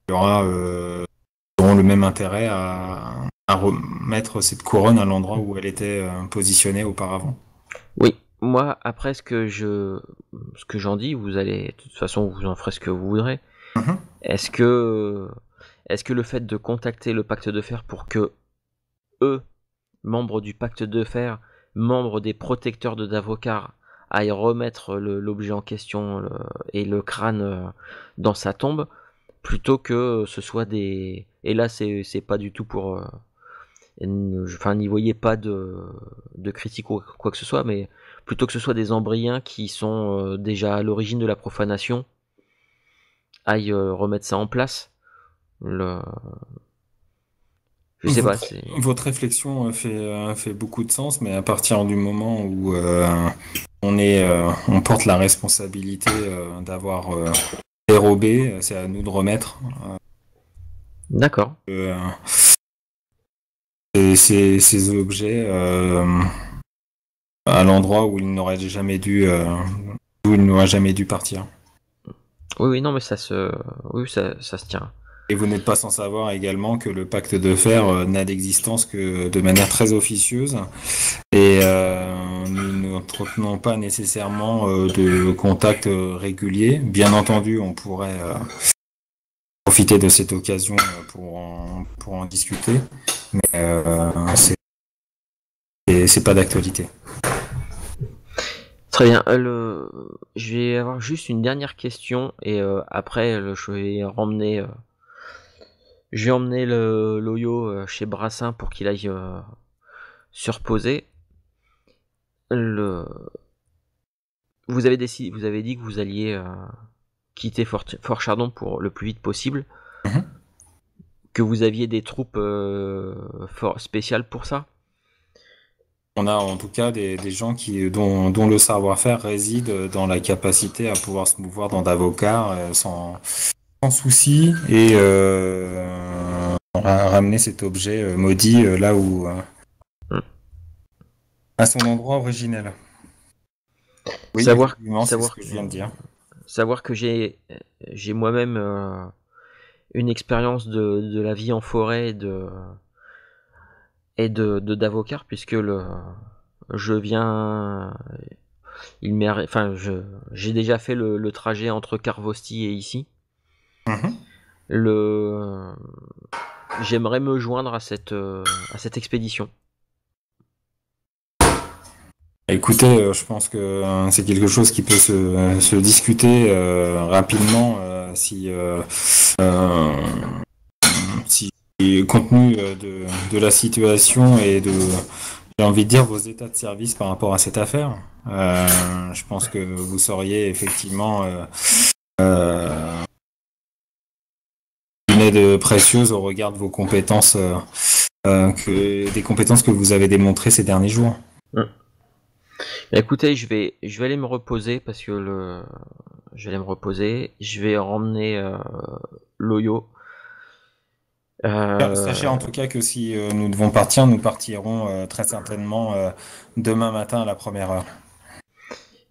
il y aura auront le même intérêt à remettre cette couronne à l'endroit où elle était positionnée auparavant. Oui, moi après ce que j'en dis, vous allez de toute façon vous en ferez ce que vous voudrez. Mhm. Est-ce que le fait de contacter le pacte de fer pour que eux, membres du pacte de fer, membres des protecteurs de Davokar, aillent remettre l'objet en question et le crâne dans sa tombe, plutôt que ce soit des... Et là, c'est pas du tout pour... Enfin, n'y voyez pas de critique ou quoi que ce soit, mais plutôt que ce soit des embryens qui sont déjà à l'origine de la profanation, aillent remettre ça en place. Le... Je sais pas, c'est... Votre réflexion fait beaucoup de sens, mais à partir du moment où on porte la responsabilité d'avoir dérobé, c'est à nous de remettre D'accord. ces objets à l'endroit où il n'aurait jamais dû partir. Oui, oui, non, mais oui, ça se tient. Et vous n'êtes pas sans savoir également que le pacte de fer n'a d'existence que de manière très officieuse et nous n'entretenons pas nécessairement de contact régulier. Bien entendu, on pourrait profiter de cette occasion pour en discuter, mais c'est pas d'actualité. Très bien. Je vais avoir juste une dernière question et après, je vais emmener le Loyo chez Brassin pour qu'il aille se reposer. Vous avez dit que vous alliez quitter Fort Chardon pour le plus vite possible, Mhm. que vous aviez des troupes spéciales pour ça. On a en tout cas des gens dont le savoir-faire réside dans la capacité à pouvoir se mouvoir dans Davokar sans souci et ramener cet objet maudit là où à son endroit originel. Oui, effectivement, c'est ce que je viens de dire. Savoir que j'ai moi-même une expérience de la vie en forêt et de Davokar, puisque je viens j'ai déjà fait le trajet entre Karvosti et ici. Mhm. J'aimerais me joindre à cette expédition. Écoutez, je pense que c'est quelque chose qui peut se discuter rapidement euh, si compte tenu de la situation et j'ai envie de dire, vos états de service par rapport à cette affaire. Je pense que vous seriez effectivement une aide précieuse au regard de vos compétences, des compétences que vous avez démontrées ces derniers jours. Écoutez, je vais aller me reposer parce que je vais aller me reposer. Je vais emmener Loyo. Sachez en tout cas que si nous devons partir, nous partirons très certainement demain matin à la première heure.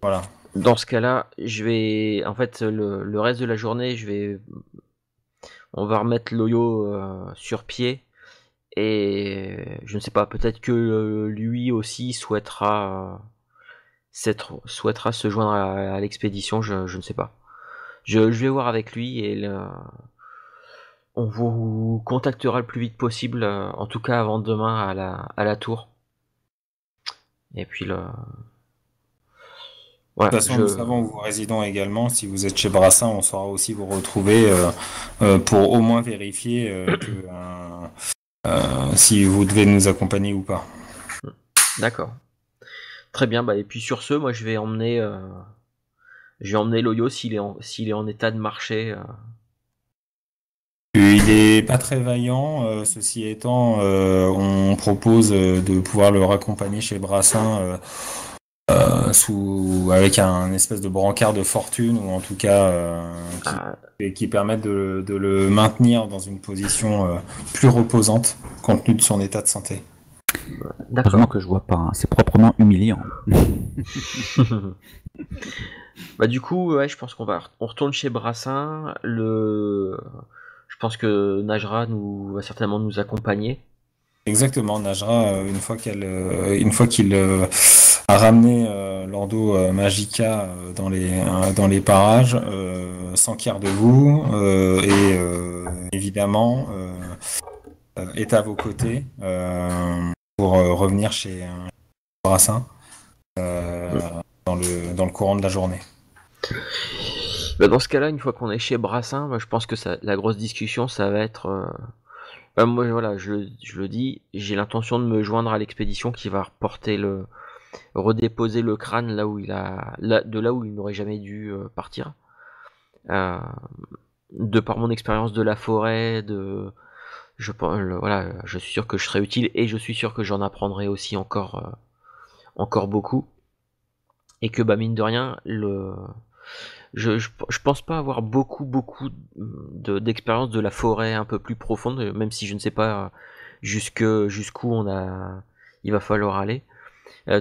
Voilà. Dans ce cas-là, en fait, le reste de la journée, on va remettre Loyo sur pied. Et je ne sais pas, peut-être que lui aussi souhaitera se joindre à l'expédition, je ne sais pas. Je vais voir avec lui et on vous contactera le plus vite possible, en tout cas avant demain à la tour. Et puis voilà, De toute façon, nous savons où vous résidons également. Si vous êtes chez Brassin, on saura aussi vous retrouver pour au moins vérifier si vous devez nous accompagner ou pas. D'accord. Très bien. Et puis sur ce, moi je vais emmener Loyo s'il est en état de marcher. Il est pas très vaillant. Ceci étant, on propose de pouvoir le raccompagner chez Brassin. Avec un espèce de brancard de fortune ou en tout cas qui permettent de le maintenir dans une position plus reposante compte tenu de son état de santé. Heureusement que je vois pas, hein. C'est proprement humiliant. Du coup, ouais, je pense on retourne chez Brassin. Je pense que Najra va certainement nous accompagner. Exactement, Najra, une fois qu'il a ramené l'Ordo Magica dans les parages, s'enquiert de vous et évidemment est à vos côtés pour revenir chez Brassin dans le courant de la journée. Dans ce cas-là, une fois qu'on est chez Brassin, je pense que la grosse discussion, ça va être... moi, voilà, je le dis, j'ai l'intention de me joindre à l'expédition qui va redéposer le crâne là où il n'aurait jamais dû partir. De par mon expérience de la forêt, voilà, je suis sûr que je serai utile et je suis sûr que j'en apprendrai aussi encore beaucoup. Et que mine de rien, je pense pas avoir beaucoup d'expérience de la forêt un peu plus profonde, même si je ne sais pas jusqu'où il va falloir aller.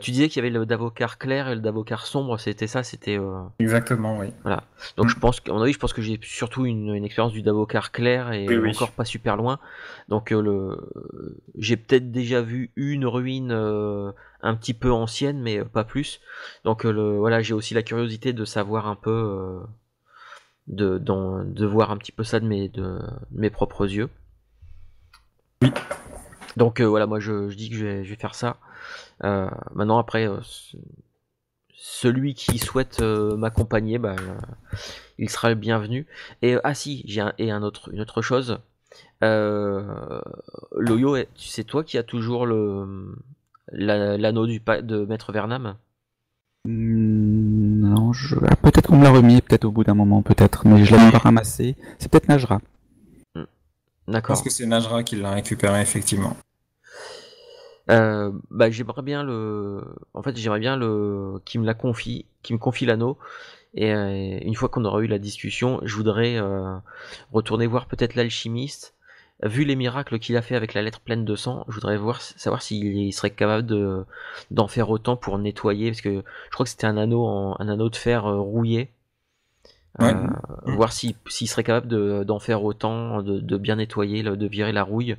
Tu disais qu'il y avait le Davocar clair et le Davocar sombre, c'était ça, c'était... Exactement, oui. Voilà. Donc je pense que j'ai surtout une expérience du Davocar clair et oui. Encore pas super loin. Donc j'ai peut-être déjà vu une ruine un petit peu ancienne, mais pas plus. Donc voilà, j'ai aussi la curiosité de savoir un peu, de voir un petit peu ça de mes propres yeux. Oui. Donc voilà, moi je dis que je vais faire ça. Maintenant après, celui qui souhaite m'accompagner, il sera le bienvenu. Et si, une autre chose. Loyo, c'est toi qui as toujours l'anneau de Maître Vernam? Non, peut-être qu'on me l'a remis, peut-être au bout d'un moment, peut-être, mais je l'avais pas ramassé. C'est peut-être Najra. D'accord. Je pense que c'est Najra qui l'a récupéré, effectivement. J'aimerais bien qu'il me confie l'anneau. Et une fois qu'on aura eu la discussion, je voudrais retourner voir peut-être l'alchimiste. Vu les miracles qu'il a fait avec la lettre pleine de sang, je voudrais savoir s'il serait capable d'en faire autant pour nettoyer, parce que je crois que c'était un anneau de fer rouillé. Ouais. Voir s'il serait capable d'en faire autant, de bien nettoyer, de virer la rouille,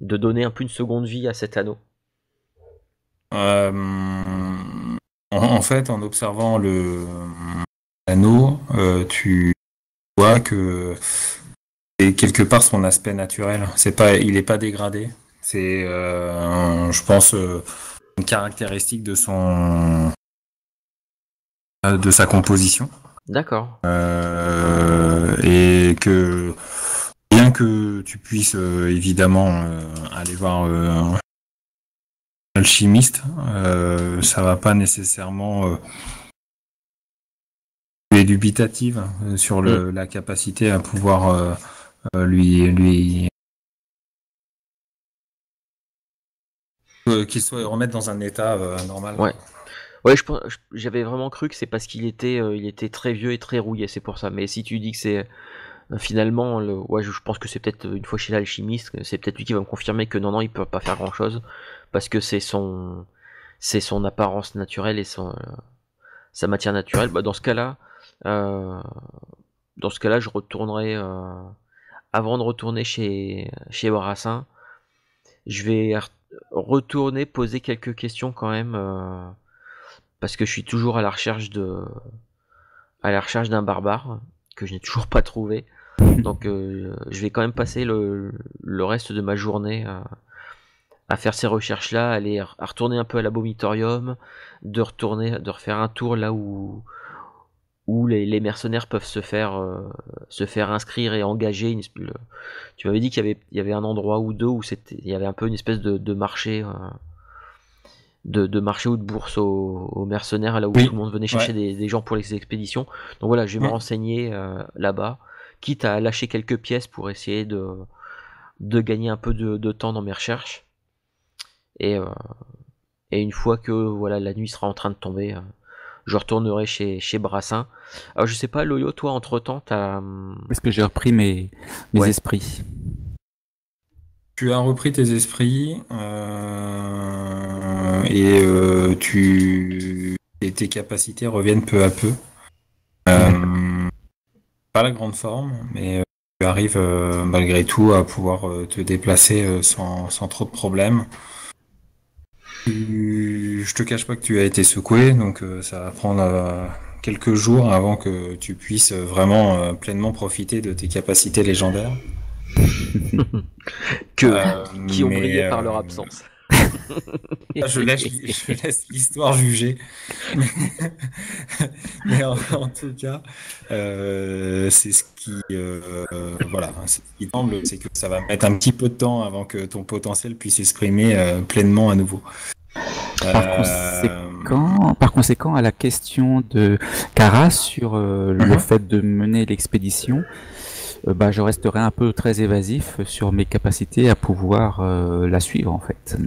de donner un peu une seconde vie à cet anneau. En fait, en observant l'anneau, tu vois que c'est quelque part son aspect naturel. Il est pas dégradé. C'est, je pense, caractéristique de sa composition. D'accord. Et que bien que tu puisses évidemment aller voir un alchimiste, ça va pas nécessairement tu es dubitative sur la capacité à pouvoir lui qu'il soit remettre dans un état normal. Ouais. Ouais, j'avais vraiment cru que c'est parce qu'il était très vieux et très rouillé, c'est pour ça. Mais si tu dis que c'est finalement, ouais, je pense que c'est peut-être une fois chez l'alchimiste, c'est peut-être lui qui va me confirmer que non, il peut pas faire grand-chose parce que c'est son apparence naturelle et sa matière naturelle. Bah, dans ce cas-là, je retournerai avant de retourner chez Brassin, je vais retourner poser quelques questions quand même. Parce que je suis toujours à la recherche d'un barbare que je n'ai toujours pas trouvé. Donc je vais quand même passer le reste de ma journée à faire ces recherches-là, à retourner un peu à l'abomitorium, de refaire un tour là où les mercenaires peuvent se faire inscrire et engager. Tu m'avais dit qu'il y avait un endroit ou deux où il y avait un peu une espèce de marché. De marché ou de bourse aux mercenaires, là où tout le monde venait chercher des gens pour les expéditions. Donc voilà, je vais me renseigner là-bas, quitte à lâcher quelques pièces pour essayer de gagner un peu de temps dans mes recherches. Et une fois que voilà, la nuit sera en train de tomber, je retournerai chez Brassin. Alors je sais pas, Loyo, toi, entre-temps, t'as... Est-ce que j'ai repris mes esprits? Tu as repris tes esprits et tes capacités reviennent peu à peu. Pas la grande forme, mais tu arrives malgré tout à pouvoir te déplacer sans trop de problèmes. Je te cache pas que tu as été secoué, donc ça va prendre quelques jours avant que tu puisses vraiment pleinement profiter de tes capacités légendaires. Qui ont brillé par leur absence. Je laisse l'histoire juger. Mais en tout cas, c'est ce qui, voilà, ce qui semble, c'est que ça va mettre un petit peu de temps avant que ton potentiel puisse s'exprimer pleinement à nouveau. Par conséquent, à la question de Kara sur le fait de mener l'expédition, je resterai un peu très évasif sur mes capacités à pouvoir la suivre en fait.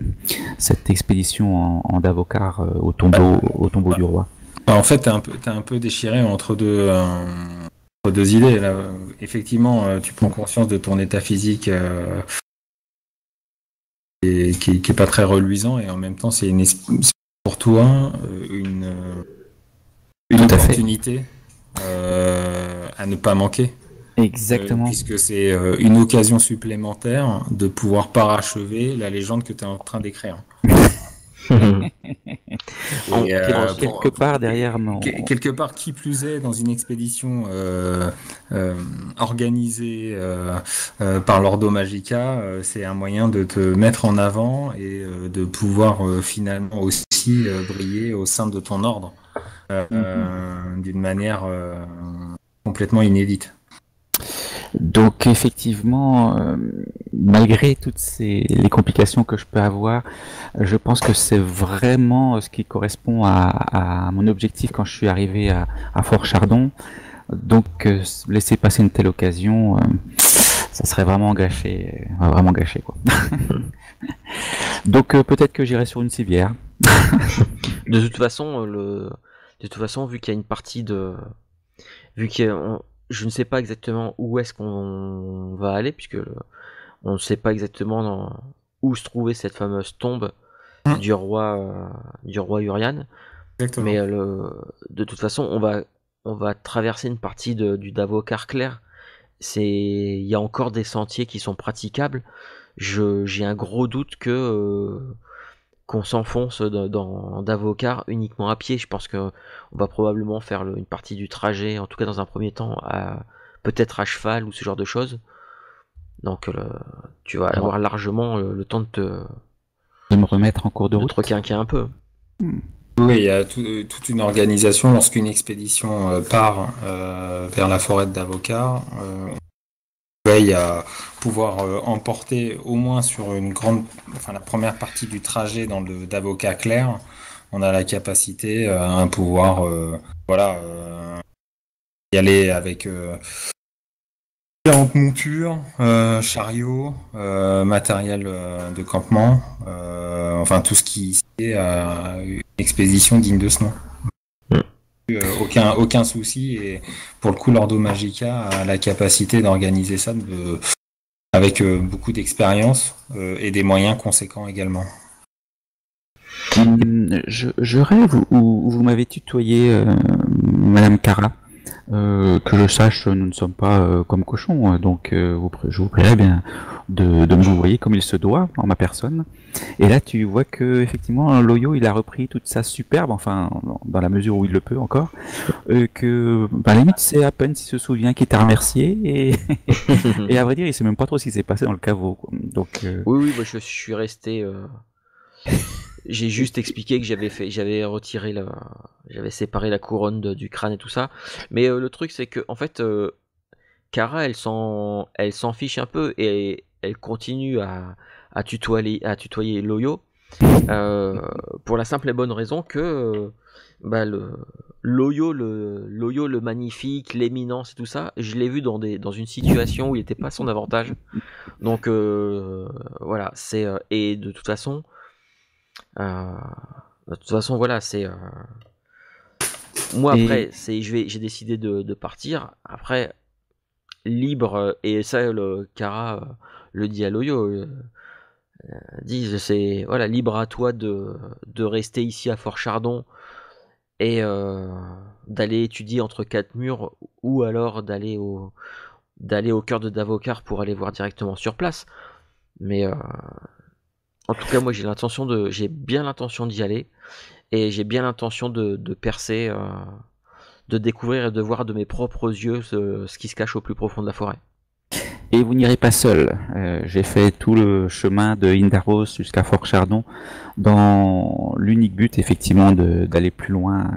Cette expédition en Davokar au tombeau du roi. En fait, t'es un peu déchiré entre deux idées. Là. Effectivement, tu prends conscience de ton état physique qui est pas très reluisant, et en même temps, c'est pour toi une opportunité à ne pas manquer. Exactement. Puisque c'est une occasion supplémentaire de pouvoir parachever la légende que tu es en train d'écrire. Quelque part derrière quelque part, qui plus est, dans une expédition organisée par l'Ordo Magica, c'est un moyen de te mettre en avant et de pouvoir finalement aussi briller au sein de ton ordre d'une manière complètement inédite. Donc effectivement, malgré toutes les complications que je peux avoir, je pense que c'est vraiment ce qui correspond à mon objectif quand je suis arrivé à Fort Chardon. Donc laisser passer une telle occasion, ça serait vraiment gâché quoi. Donc peut-être que j'irai sur une civière. De toute façon, vu qu'il y a une partie je ne sais pas exactement où est-ce qu'on va aller, puisque on ne sait pas exactement où se trouvait cette fameuse tombe du roi Urian. Exactement. Mais de toute façon, on va traverser une partie du Davokar clair. Il y a encore des sentiers qui sont praticables. J'ai un gros doute qu'on s'enfonce dans Davokar uniquement à pied. Je pense que on va probablement faire une partie du trajet, en tout cas dans un premier temps, peut-être à cheval ou ce genre de choses. Donc tu vas avoir largement le temps de me remettre en cours de de route. te requinquer un peu. Oui, il y a toute une organisation lorsqu'une expédition part vers la forêt d'Avocat. On veille à pouvoir emporter au moins sur la première partie du trajet d'Avocat clair. On a la capacité à pouvoir, y aller avec différentes montures, chariots, matériel de campement, enfin tout ce qui est une expédition digne de ce nom. Aucun souci, et pour le coup l'Ordo Magica a la capacité d'organiser ça avec beaucoup d'expérience et des moyens conséquents également. Je rêve où vous m'avez tutoyé, Madame Cara. Que je sache, nous ne sommes pas comme cochons, donc je vous prierai bien de me vouvoyer comme il se doit en ma personne. Et là, tu vois que effectivement, Loyo, il a repris toute sa superbe, enfin, dans la mesure où il le peut encore, que, à la limite, c'est à peine s'il se souvient qu'il t'a remercié, et à vrai dire, il sait même pas trop ce qui s'est passé dans le caveau, quoi. Donc, Oui, moi je suis resté. J'ai juste expliqué que j'avais séparé la couronne du crâne et tout ça. Mais le truc, c'est que en fait, Kara, elle s'en fiche un peu et elle continue à tutoyer Loyo, pour la simple et bonne raison que le Loyo le magnifique, l'éminence et tout ça, je l'ai vu dans une situation où il n'était pas à son avantage. Donc voilà, c'est et de toute façon. Voilà, c'est moi après, j'ai décidé de partir. Après, libre, et ça, le Kara le dit à Loyo, dit c'est voilà, libre à toi de rester ici à Fort Chardon et d'aller étudier entre quatre murs, ou alors d'aller au cœur de Davocar pour aller voir directement sur place. Mais en tout cas, moi j'ai bien l'intention d'y aller, et j'ai bien l'intention de percer, de découvrir et de voir de mes propres yeux ce qui se cache au plus profond de la forêt. Et vous n'irez pas seul. J'ai fait tout le chemin de Indaros jusqu'à Fort Chardon dans l'unique but, effectivement, d'aller plus loin.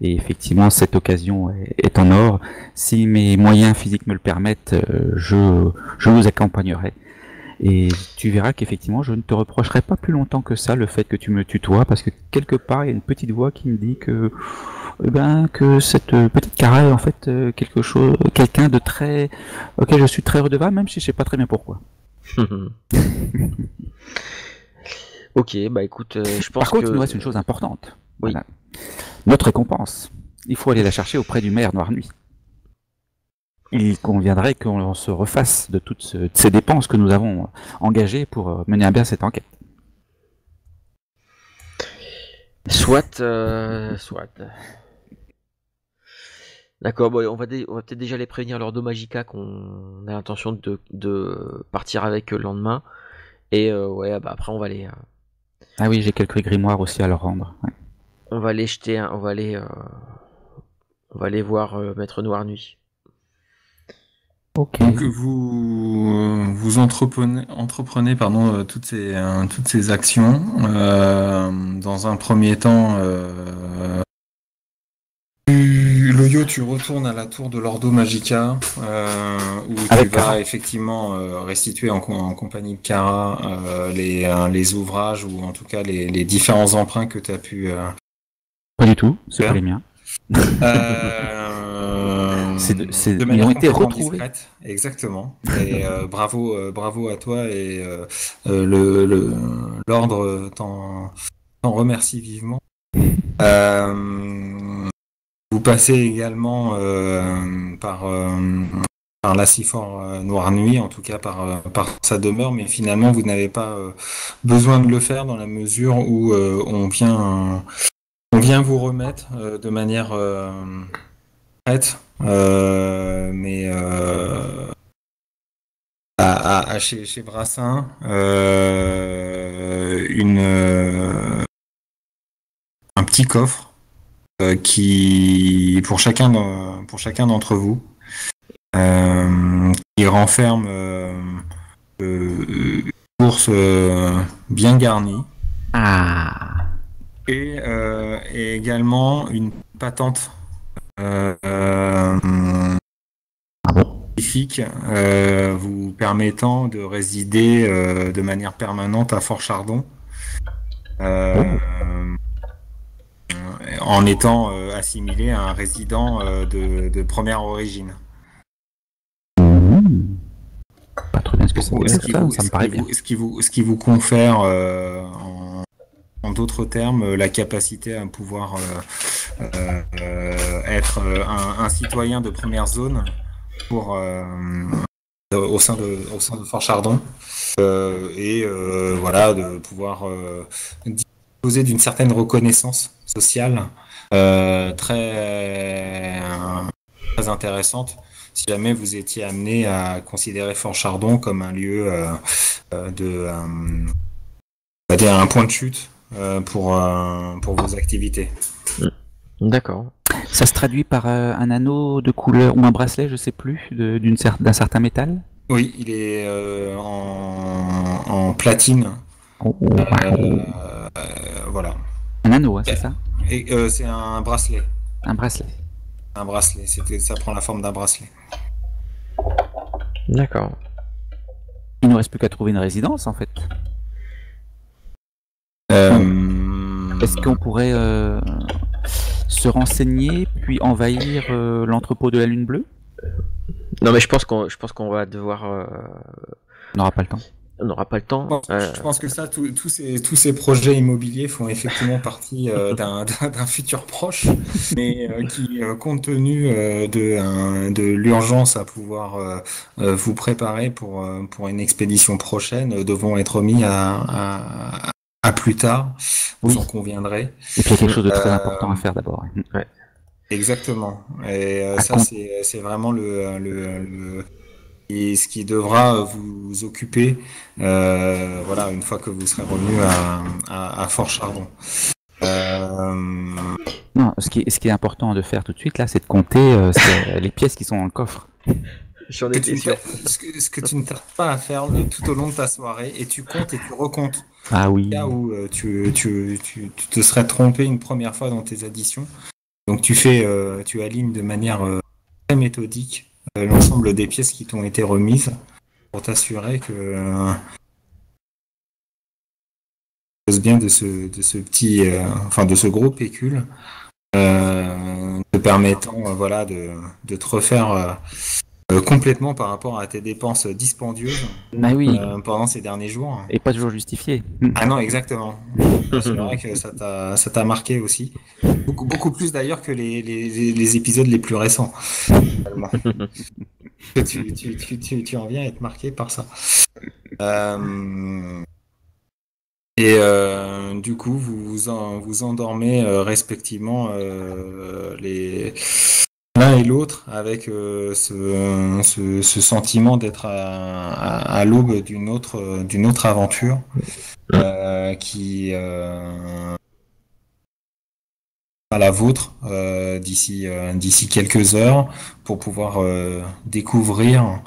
Et effectivement, cette occasion est en or. Si mes moyens physiques me le permettent, je vous accompagnerai. Et tu verras qu'effectivement, je ne te reprocherai pas plus longtemps que ça le fait que tu me tutoies, parce que quelque part, il y a une petite voix qui me dit que cette petite Cara est en fait quelqu'un de très, auquel je suis très redevable, même si je sais pas très bien pourquoi. Ok, bah écoute, je pense Par contre, que... il nous reste une chose importante. Oui. Voilà. Notre récompense. Il faut aller la chercher auprès du maire Noir Nuit. Il conviendrait qu'on se refasse de toutes ces dépenses que nous avons engagées pour mener à bien cette enquête. Soit. D'accord, bon, on va peut-être déjà les prévenir l'Ordo Magica qu'on a l'intention de partir avec eux le lendemain. Et ouais, bah après on va aller... Ah oui, j'ai quelques grimoires aussi à leur rendre. Ouais. On va aller voir Maître Noir Nuit. Ok. Donc vous entreprenez toutes ces actions. Dans un premier temps, Loyo, tu retournes à la tour de l'Ordo Magica, où tu vas effectivement restituer en compagnie de Kara les ouvrages, ou en tout cas les différents emprunts que tu as pu... Pas du tout, c'est pas les miens. Ils ont été retrouvés. Discrète. Exactement. Et bravo à toi, et l'ordre t'en remercie vivement. Vous passez également par l'Assifort Noir Nuit, en tout cas par sa demeure, mais finalement vous n'avez pas besoin de le faire, dans la mesure où on vient vous remettre de manière prête, mais chez Brassin, un petit coffre qui, pour chacun d'entre vous, qui renferme une bourse bien garnie, Ah. Et également une patente spécifique vous permettant de résider de manière permanente à Fort Chardon. En étant assimilé à un résident de première origine. Pas trop bien ce que ça veut dire, ça me paraît bien. Ce qui vous confère, en d'autres termes, la capacité à pouvoir être un citoyen de première zone pour, au sein de Fort Chardon. Voilà, de pouvoir disposer d'une certaine reconnaissance sociale très intéressante si jamais vous étiez amené à considérer Fort Chardon comme un lieu on va dire un point de chute pour vos activités. D'accord. Ça se traduit par un anneau de couleur ou un bracelet, je sais plus, d'un certain métal? Oui, il est en platine. Voilà. Un anneau, hein, c'est ça? Et c'est un bracelet. Un bracelet. Un bracelet, ça prend la forme d'un bracelet. D'accord. Il ne nous reste plus qu'à trouver une résidence, en fait. Est-ce qu'on pourrait se renseigner, puis envahir l'entrepôt de la Lune Bleue? Non, mais je pense qu'on va devoir. On n'aura pas le temps. On n'aura pas le temps. Je pense que ça, tous ces projets immobiliers font effectivement partie d'un futur proche, mais qui, compte tenu de l'urgence à pouvoir vous préparer pour une expédition prochaine, devront être mis à plus tard. Vous en conviendrez. Et puis il y a quelque chose de très important à faire d'abord. Ouais. Exactement. Et ça, c'est vraiment et ce qui devra vous occuper voilà, une fois que vous serez revenu à Fort Chardon. Non, ce qui est important de faire tout de suite là, c'est de compter les pièces qui sont dans le coffre. J'en étais sûr. Ce que tu ne tardes pas à faire tout au long de ta soirée, et tu comptes et tu recomptes. Ah oui. Là où tu te serais trompé une première fois dans tes additions. Donc tu alignes de manière très méthodique l'ensemble des pièces qui t'ont été remises pour t'assurer que bien de ce petit, de ce gros pécule te permettant voilà de te refaire complètement par rapport à tes dépenses dispendieuses pendant ces derniers jours. Et pas toujours justifié. Ah non, exactement. C'est vrai que ça t'a marqué aussi. Beaucoup plus d'ailleurs que les épisodes les plus récents. Tu en viens à être marqué par ça. Du coup, vous endormez respectivement l'un et l'autre avec ce sentiment d'être à l'aube d'une autre aventure qui à la vôtre d'ici quelques heures pour pouvoir découvrir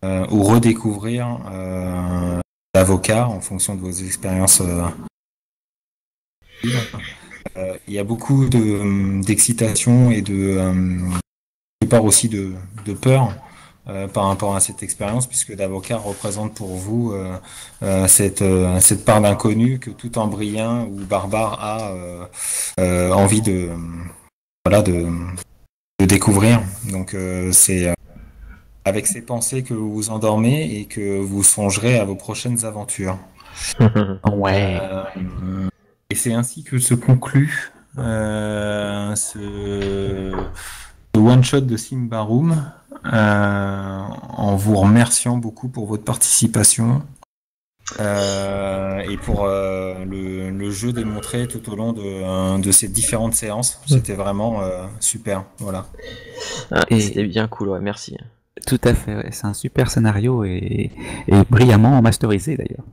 ou redécouvrir l'avocat en fonction de vos expériences. Il y a beaucoup d'excitation et de part aussi de peur par rapport à cette expérience, puisque l'avocat représente pour vous cette part d'inconnu que tout Ambrien ou barbare a envie de découvrir. Donc c'est avec ces pensées que vous vous endormez et que vous songerez à vos prochaines aventures. Ouais. Et c'est ainsi que se conclut ce one-shot de Symbaroum, en vous remerciant beaucoup pour votre participation et pour le jeu démontré tout au long de ces différentes séances. C'était vraiment super. Voilà. C'était bien cool, ouais, merci. Tout à fait, ouais. C'est un super scénario et brillamment masterisé d'ailleurs.